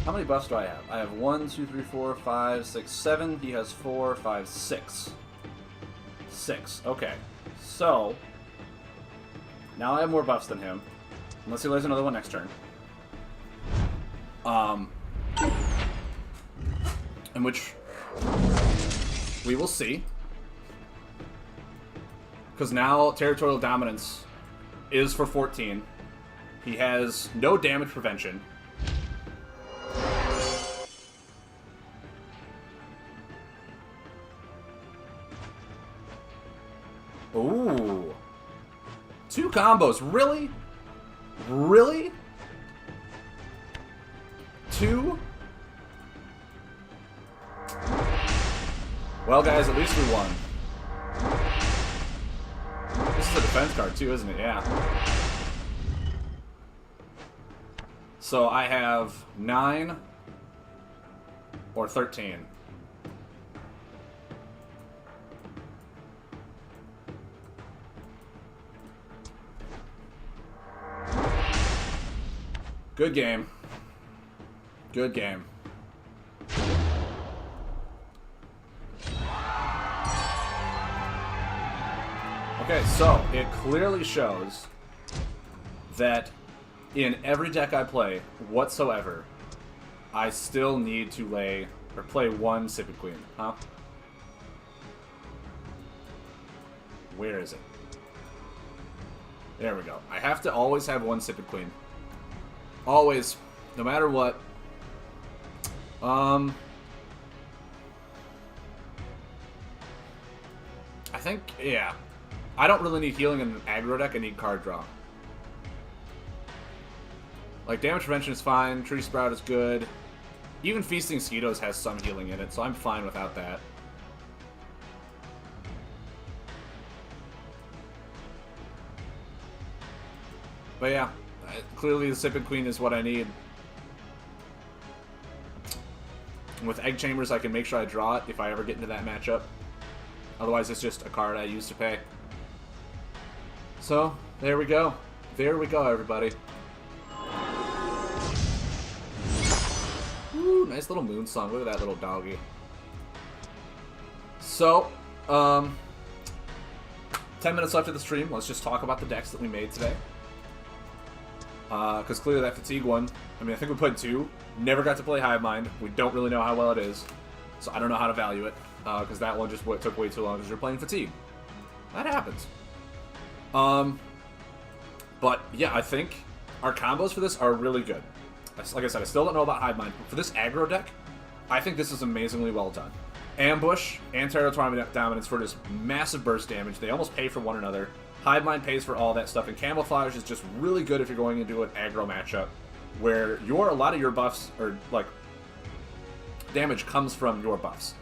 how many buffs do I have? I have 1, 2, 3, 4, 5, 6, 7. He has 4, 5, 6. 6. Okay. So, now I have more buffs than him. Unless he lays another one next turn. In which we will see. Because now Territorial Dominance is for 14. He has no damage prevention. Ooh. 2 combos. Really? Really? 2? Well, guys, at least we won. This is a defense card, too, isn't it? Yeah. So I have 9 or 13. Good game. Good game. Okay, so it clearly shows that in every deck I play whatsoever, I still need to lay or play 1 Sipid Queen, huh? Where is it? There we go. I have to always have 1 Sipid Queen. Always, no matter what. I think, yeah. I don't really need healing in an aggro deck, I need card draw. Like, damage prevention is fine, Tree Sprout is good. Even Feasting Skeetos has some healing in it, so I'm fine without that. But yeah, clearly the Sipid Queen is what I need. And with Egg Chambers, I can make sure I draw it if I ever get into that matchup. Otherwise, it's just a card I use to pay. So, there we go. There we go, everybody. Ooh, nice little moon song. Look at that little doggy. So, 10 minutes left of the stream. Let's just talk about the decks that we made today. Because clearly that Fatigue one, I mean, I think we played 2. Never got to play Hive Mind. We don't really know how well it is. So I don't know how to value it. Because that one just took way too long because you're playing Fatigue. That happens. But yeah, I think our combos for this are really good. Like I said, I still don't know about Hive Mind. But for this aggro deck, I think this is amazingly well done. Ambush and Territorial Dominance for just massive burst damage. They almost pay for one another. Hive Mind pays for all that stuff, and Camouflage is just really good if you're going into an aggro matchup where a lot of your buffs, or like, damage comes from your buffs.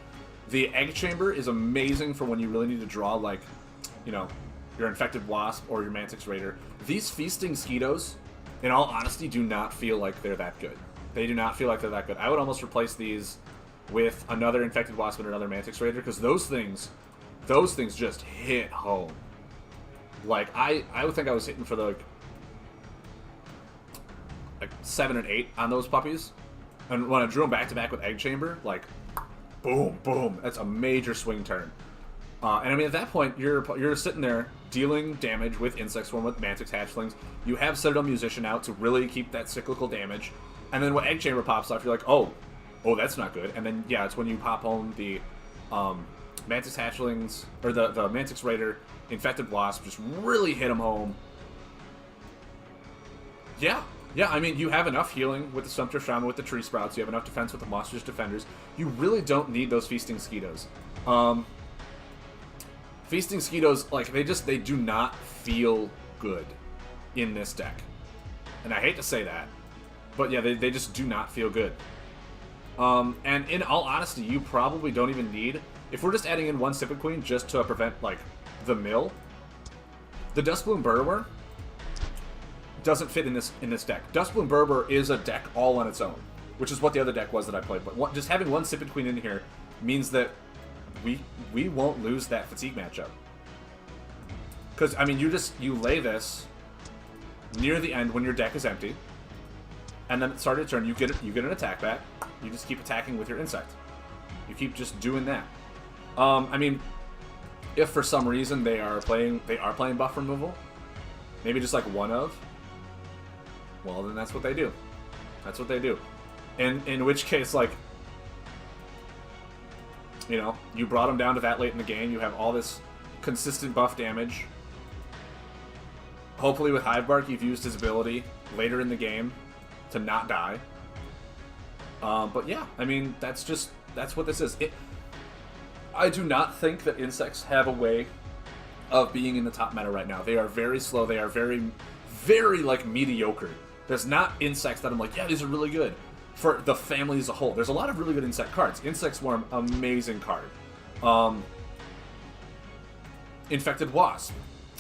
The Egg Chamber is amazing for when you really need to draw, like, you know, your Infected Wasp or your Mantic's Raider. These Feasting Skeetos, in all honesty, do not feel like they're that good. They do not feel like they're that good. I would almost replace these with another Infected Wasp and another Mantic's Raider, because those things just hit home. Like, I would think I was hitting for the, like 7 and 8 on those puppies. And when I drew them back-to-back with Egg Chamber, like, boom, boom. That's a major swing turn. And I mean, at that point, you're sitting there dealing damage with Insect Swarm, with Mantic's Hatchlings. You have Citadel Musician out to really keep that cyclical damage. And then when Egg Chamber pops off, you're like, oh, that's not good. And then, yeah, it's when you pop home the Mantic's Hatchlings, or the Mantic's Raider, Infected Wasp, just really hit them home. Yeah, I mean, you have enough healing with the Sumpter Shaman, with the Tree Sprouts. You have enough defense with the Monstrous Defenders. You really don't need those Feasting Skeetos. Feasting Skeetos, like, they do not feel good in this deck. And I hate to say that, but yeah, they just do not feel good. And in all honesty, you probably don't even need, if we're just adding in 1 Sipid Queen just to prevent, like, the mill, the Dustbloom Burrower doesn't fit in this deck. Dustbloom Burrower is a deck all on its own, which is what the other deck was that I played. But just having 1 Sipid Queen in here means that we won't lose that Fatigue matchup. Because, I mean, you lay this near the end when your deck is empty. And then at the start of your turn, you get an attack back. You just keep attacking with your insect. You keep just doing that. I mean, if for some reason they are playing buff removal, maybe just like one of, well, then that's what they do. That's what they do. And in which case, like, you know, you brought them down to that late in the game. You have all this consistent buff damage. Hopefully with Hivebark, you've used his ability later in the game to not die. But yeah, I mean, that's what this is. I do not think that insects have a way of being in the top meta right now. They are very slow. They are very, very, like, mediocre. There's not insects that I'm like, yeah, these are really good. For the family as a whole, there's a lot of really good insect cards. Insect Swarm, amazing card. Infected Wasp,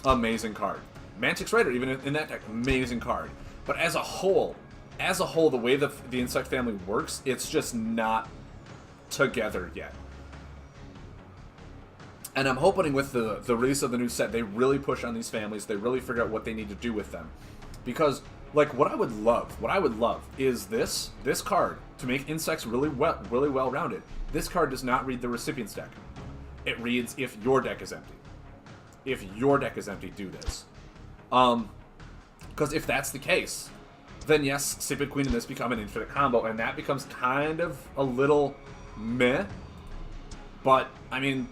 amazing card. Mantix Raider, even in that deck, amazing card. But as a whole, the way the insect family works, it's just not together yet. And I'm hoping with the release of the new set, they really push on these families. They really figure out what they need to do with them. Because, like, what I would love is this card to make insects really well-rounded. This card does not read the recipient's deck. It reads if your deck is empty. If your deck is empty, do this. Because if that's the case, then yes, Sipid Queen and this become an infinite combo, and that becomes kind of a little meh. But, I mean,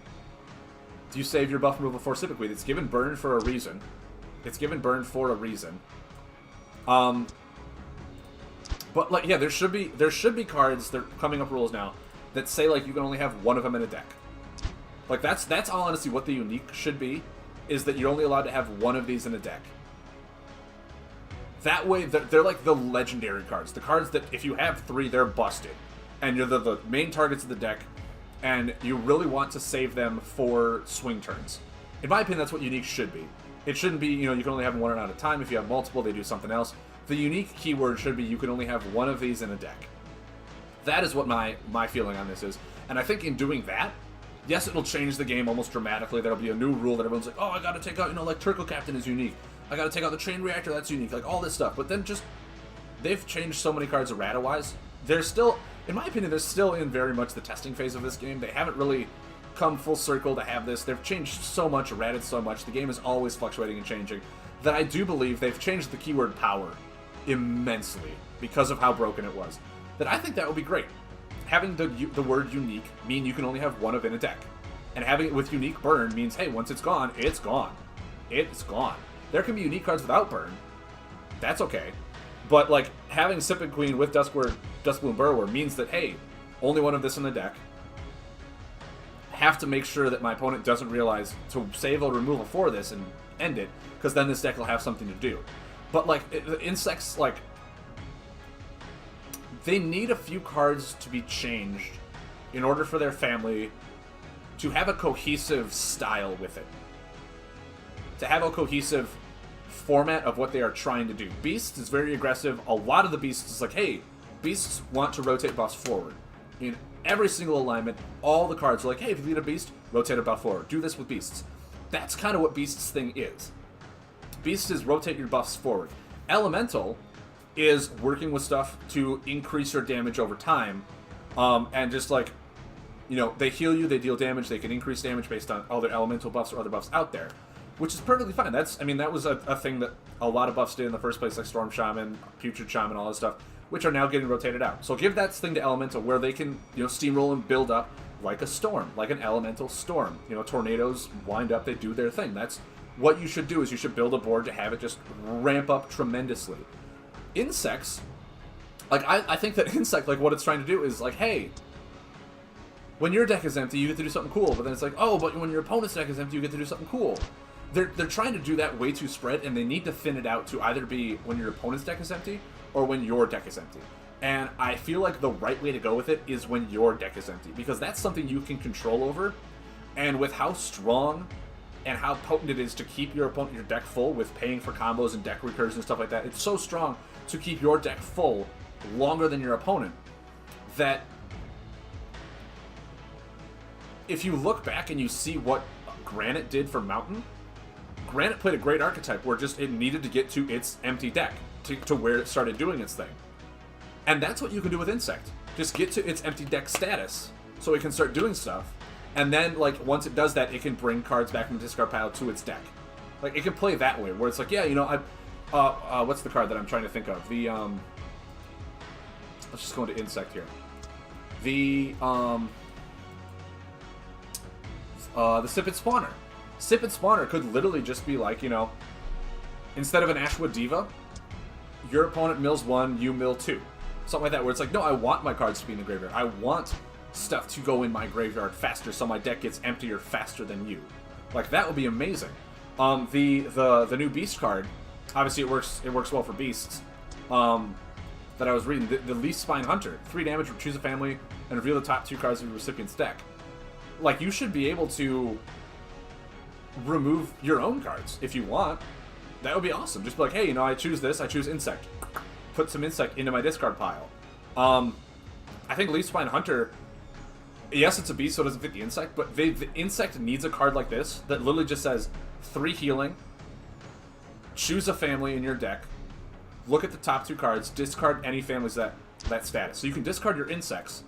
do you save your buff removal for Sipid Queen? It's given burn for a reason. It's given burn for a reason. But, like, yeah, there should be cards, they're coming up rules now, that say, like, you can only have one of them in a deck. Like, that's all honestly what the unique should be, is that you're only allowed to have one of these in a deck. That way, they're like the legendary cards. The cards that, if you have three, they're busted. And you're the main targets of the deck, and you really want to save them for swing turns. In my opinion, that's what unique should be. It shouldn't be, you know, you can only have one at a time. If you have multiple, they do something else. The unique keyword should be you can only have one of these in a deck. That is what my feeling on this is. And I think in doing that, yes, it'll change the game almost dramatically. There'll be a new rule that everyone's like, oh, I gotta take out, you know, like Turtle Captain is unique. I gotta take out the Chain Reactor, that's unique. Like, all this stuff. But then just, they've changed so many cards errata-wise. They're still, in my opinion, they're still in very much the testing phase of this game. They haven't really come full circle to have this. They've changed so much, errated so much. The game is always fluctuating and changing. That I do believe they've changed the keyword power immensely because of how broken it was. That I think that would be great. Having the word unique mean you can only have one of in a deck. And having it with unique burn means, hey, once it's gone, it's gone. It's gone. There can be unique cards without burn. That's okay. But, like, having Sipid Queen with Duskbloom Burrower means that, hey, only one of this in the deck. Have to make sure that my opponent doesn't realize to save a removal for this and end it, because then this deck will have something to do. But, like, the insects, like, they need a few cards to be changed in order for their family to have a cohesive style with it. To have a cohesive format of what they are trying to do. Beast is very aggressive. A lot of the Beasts is like, hey, Beasts want to rotate buffs forward. In every single alignment, all the cards are like, hey, if you lead a Beast, rotate a buff forward. Do this with Beasts. That's kind of what Beast's thing is. Beast is rotate your buffs forward. Elemental is working with stuff to increase your damage over time. And just like, you know, they heal you, they deal damage, they can increase damage based on other elemental buffs or other buffs out there. Which is perfectly fine. That's, I mean, that was a thing that a lot of buffs did in the first place, like Storm Shaman, Putrid Shaman, all that stuff, which are now getting rotated out. So give that thing to Elemental where they can, you know, steamroll and build up like a storm, like an Elemental Storm. You know, tornadoes wind up, they do their thing. That's what you should do, is you should build a board to have it just ramp up tremendously. Insects, like, I think that Insect, like, what it's trying to do is, like, hey, when your deck is empty, you get to do something cool. But then it's like, oh, but when your opponent's deck is empty, you get to do something cool. They're trying to do that way too spread, and they need to thin it out to either be when your opponent's deck is empty or when your deck is empty. And I feel like the right way to go with it is when your deck is empty, because that's something you can control over. And with how strong and how potent it is to keep your deck full with paying for combos and deck recurs and stuff like that, it's so strong to keep your deck full longer than your opponent that if you look back and you see what Granite did for Mountain, Granite played a great archetype where just it needed to get to its empty deck to where it started doing its thing. And that's what you can do with Insect. Just get to its empty deck status so it can start doing stuff. And then, like, once it does that, it can bring cards back from the discard pile to its deck. Like, it can play that way, where it's like, yeah, you know, what's the card that I'm trying to think of? The, let's just go into Insect here. The Sipit Spawner. Sipit Spawner could literally just be like, you know, instead of an Ashwood Diva, your opponent mills 1, you mill 2. Something like that, where it's like, no, I want my cards to be in the graveyard. I want stuff to go in my graveyard faster so my deck gets emptier faster than you. Like, that would be amazing. The new Beast card, obviously it works well for Beasts, that I was reading, the Leaf Spine Hunter. 3 damage, choose a family, and reveal the top 2 cards of your recipient's deck. Like, you should be able to remove your own cards if you want. That would be awesome. Just be like, hey, you know, I choose this, I choose Insect. Put some Insect into my discard pile. I think Leaf Spine Hunter, yes, it's a beast, so it doesn't fit the Insect, but the Insect needs a card like this that literally just says 3 healing, choose a family in your deck, look at the top 2 cards, discard any families that status. So you can discard your Insects,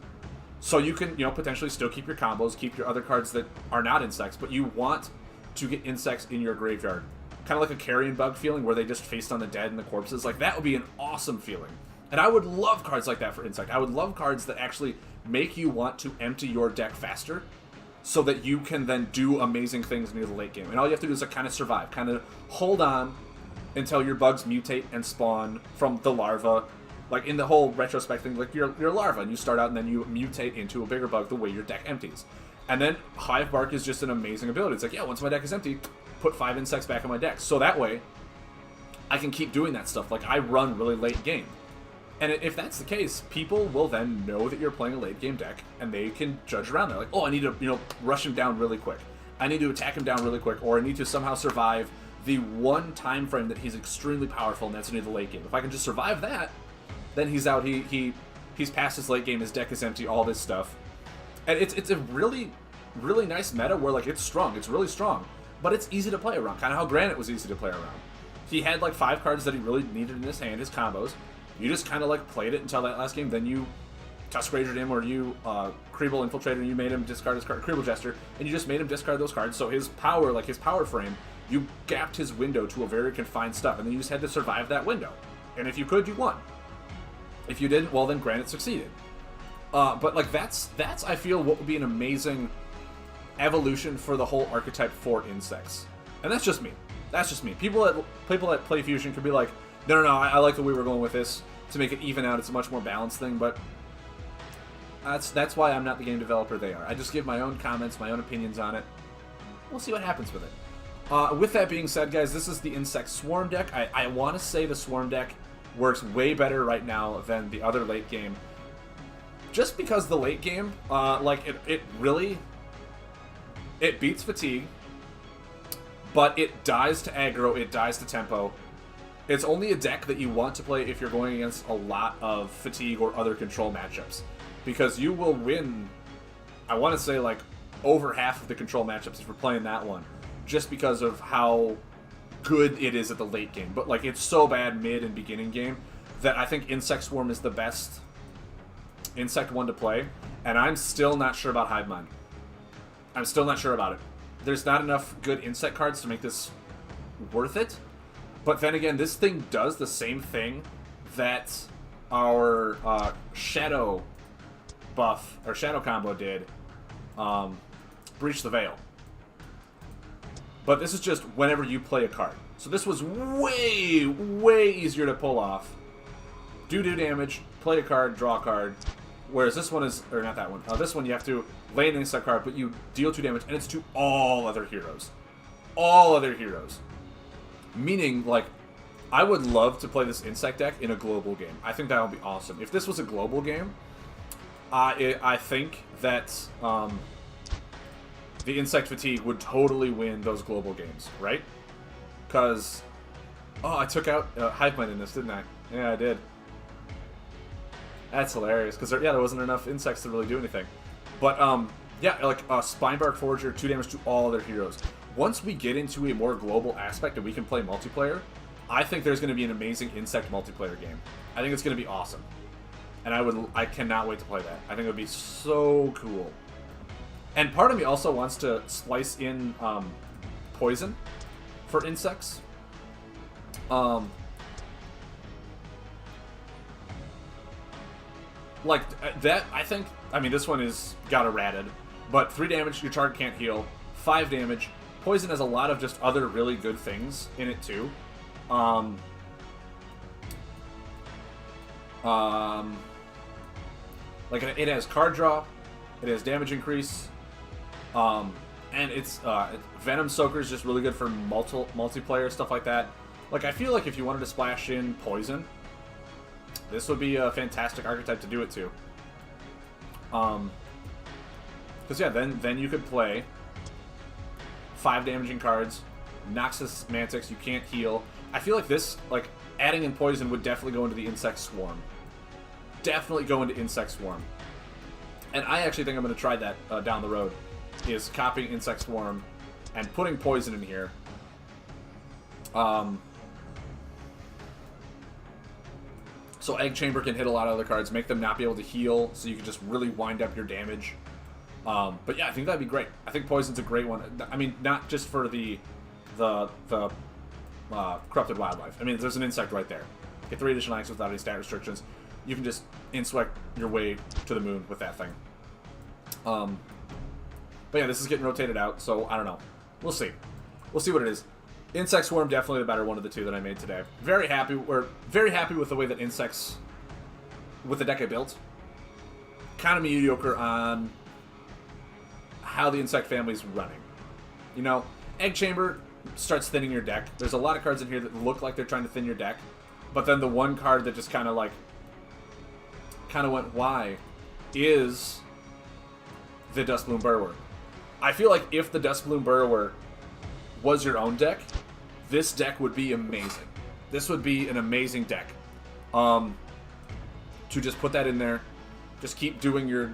so you can, you know, potentially still keep your combos, keep your other cards that are not Insects, but you want to get Insects in your graveyard. Kind of like a Carrion Bug feeling, where they just feast on the dead and the corpses. Like, that would be an awesome feeling. And I would love cards like that for Insect. I would love cards that actually make you want to empty your deck faster, so that you can then do amazing things near the late game. And all you have to do is like kind of survive, kind of hold on until your bugs mutate and spawn from the larva. Like in the whole retrospect thing, like you're a larva and you start out and then you mutate into a bigger bug the way your deck empties. And then Hive Bark is just an amazing ability. It's like, yeah, once my deck is empty, put 5 Insects back in my deck. So that way, I can keep doing that stuff. Like, I run really late game. And if that's the case, people will then know that you're playing a late game deck, and they can judge around. They're like, oh, I need to, you know, rush him down really quick. I need to attack him down really quick, or I need to somehow survive the one time frame that he's extremely powerful, and that's near the late game. If I can just survive that, then he's out. He's past his late game. His deck is empty. All this stuff, and it's a really, really nice meta where like it's strong. It's really strong, but it's easy to play around. Kind of how Granite was easy to play around. He had like 5 cards that he really needed in his hand, his combos. You just kind of like played it until that last game. Then you Tusk Ragered him, or you Creeble Infiltrator, and you made him discard his card, Creeble Jester, and you just made him discard those cards. So his power, like his power frame, you gapped his window to a very confined stuff, and then you just had to survive that window. And if you could, you won. If you didn't, well then Granite succeeded. But like that's I feel what would be an amazing evolution for the whole archetype for Insects. And that's just me. That's just me. People that play Fusion could be like, no, I like the way we're going with this to make it even out. It's a much more balanced thing, but that's why I'm not the game developer they are. I just give my own comments, my own opinions on it. We'll see what happens with it. With that being said, guys, this is the Insect Swarm deck. I want to say the Swarm deck works way better right now than the other late game. Just because the late game, like, it really... It beats Fatigue, but it dies to aggro, it dies to tempo. It's only a deck that you want to play if you're going against a lot of Fatigue or other control matchups. Because you will win, I want to say, like, over half of the control matchups if you're playing that one. Just because of how good it is at the late game. But, like, it's so bad mid and beginning game that I think Insect Swarm is the best Insect one to play. And I'm still not sure about Hive Mind. I'm still not sure about it. There's not enough good Insect cards to make this worth it. But then again, this thing does the same thing that our Shadow buff, or Shadow combo did, Breach the Veil. But this is just whenever you play a card. So this was way, way easier to pull off. Do damage, play a card, draw a card. Whereas this one is, or not that one, this one you have to lay an insect card, but you deal 2 damage, and it's to all other heroes. All other heroes. Meaning, like, I would love to play this Insect deck in a global game. I think that would be awesome. If this was a global game, I think that the Insect Fatigue would totally win those global games, right? Because, oh, I took out Hive Mind in this, didn't I? Yeah, I did. That's hilarious, because there wasn't enough insects to really do anything. But, yeah, like, Spinebark Forager, 2 damage to all other heroes. Once we get into a more global aspect and we can play multiplayer, I think there's going to be an amazing Insect multiplayer game. I think it's going to be awesome. And I cannot wait to play that. I think it would be so cool. And part of me also wants to splice in poison for insects. Like that, I think. I mean, this one is got errated, but 3 damage, your target can't heal. 5 damage. Poison has a lot of just other really good things in it too. Like it has card draw, it has damage increase, and it's Venom Soaker is just really good for multiplayer stuff like that. Like I feel like if you wanted to splash in poison, this would be a fantastic archetype to do it to. Because yeah, then you could play 5 damaging cards, Noxus Mantics, you can't heal. I feel like this, like adding in poison would definitely go into the Insect Swarm. Definitely go into Insect Swarm. And I actually think I'm going to try that down the road, is copying Insect Swarm and putting poison in here. So Egg Chamber can hit a lot of other cards, make them not be able to heal, so you can just really wind up your damage. But yeah, I think that'd be great. I think poison's a great one. I mean, not just for the corrupted wildlife. I mean, there's an insect right there. Get 3 additional actions without any stat restrictions. You can just insect your way to the moon with that thing. But yeah, this is getting rotated out, so I don't know. We'll see. We'll see what it is. Insect Swarm, definitely the better one of the two that I made today. Very happy. We're very happy with the way that insects, with the deck I built. Kind of mediocre on how the insect family's running. You know, Egg Chamber starts thinning your deck. There's a lot of cards in here that look like they're trying to thin your deck, but then the one card that just kind of went why is the Duskbloom Burrower. I feel like if the Duskbloom Burrower was your own deck, this deck would be amazing. This would be an amazing deck. To just put that in there, just keep doing your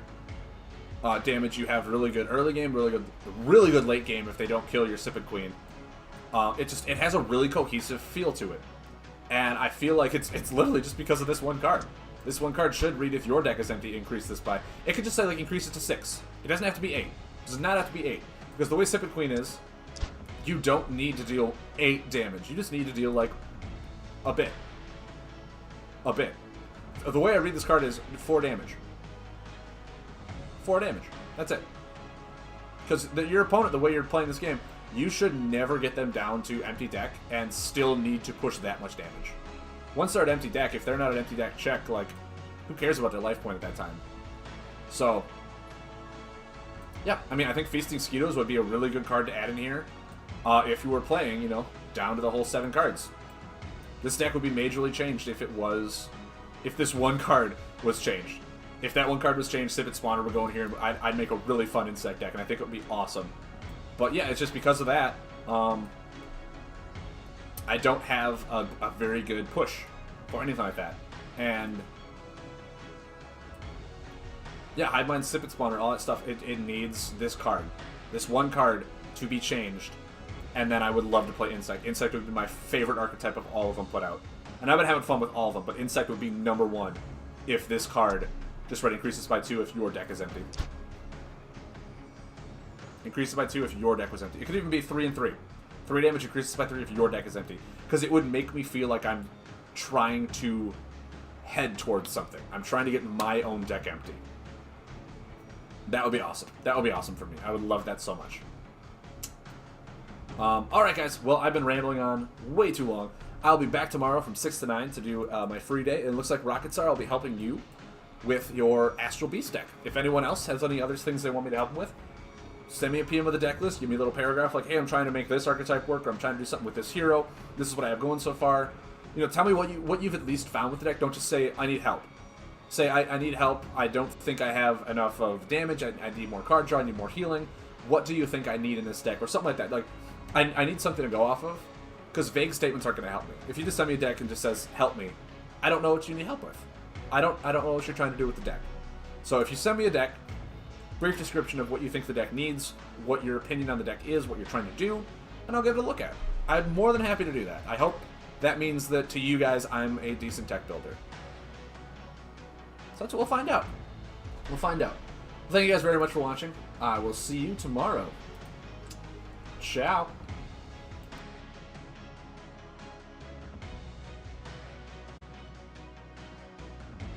damage. You have really good early game, really good late game if they don't kill your Sipid Queen. It has a really cohesive feel to it, and I feel like it's literally just because of this one card. This one card should read, if your deck is empty, increase this by. It could just say like increase it to 6. It doesn't have to be 8. It does not have to be 8, because the way Sipid Queen is, you don't need to deal 8 damage. You just need to deal like a bit. The way I read this card is 4 damage. 4 damage. That's it. Because your opponent, the way you're playing this game, you should never get them down to empty deck and still need to push that much damage. Once they're at empty deck, if they're not at empty deck check, like, who cares about their life point at that time? So, yeah, I mean, I think Feasting Skeetos would be a really good card to add in here if you were playing, you know, down to the whole 7 cards. This deck would be majorly changed if this one card was changed. If that one card was changed, Sipid Spawner would go in here, and I'd make a really fun insect deck, and I think it would be awesome. But yeah, it's just because of that, I don't have a very good push or anything like that. And yeah, Hivemind, Sipid Spawner, all that stuff, it needs this card. This one card to be changed, and then I would love to play Insect. Insect would be my favorite archetype of all of them put out. And I've been having fun with all of them, but Insect would be number 1 if this card just increases by 2 if your deck is empty. Increases by 2 if your deck was empty. It could even be 3 and 3. 3 damage increases by 3 if your deck is empty. Because it would make me feel like I'm trying to head towards something. I'm trying to get my own deck empty. That would be awesome. That would be awesome for me. I would love that so much. Alright guys, well I've been rambling on way too long. I'll be back tomorrow from 6 to 9 to do my free day. It looks like Rocketstar, I'll be helping you with your Astral Beast deck. If anyone else has any other things they want me to help them with, send me a PM of the deck list, give me a little paragraph like, hey, I'm trying to make this archetype work, or I'm trying to do something with this hero, this is what I have going so far. You know, tell me what you've at least found with the deck. Don't just say, I need help. Say, I need help, I don't think I have enough of damage, I need more card draw, I need more healing. What do you think I need in this deck? Or something like that. Like, I need something to go off of, because vague statements aren't going to help me. If you just send me a deck and just says, help me, I don't know what you need help with. I don't know what you're trying to do with the deck. So if you send me a deck, brief description of what you think the deck needs, what your opinion on the deck is, what you're trying to do, and I'll give it a look at. I'm more than happy to do that. I hope that means that to you guys, I'm a decent deck builder. So that's what we'll find out. We'll find out. Thank you guys very much for watching. I will see you tomorrow. Ciao.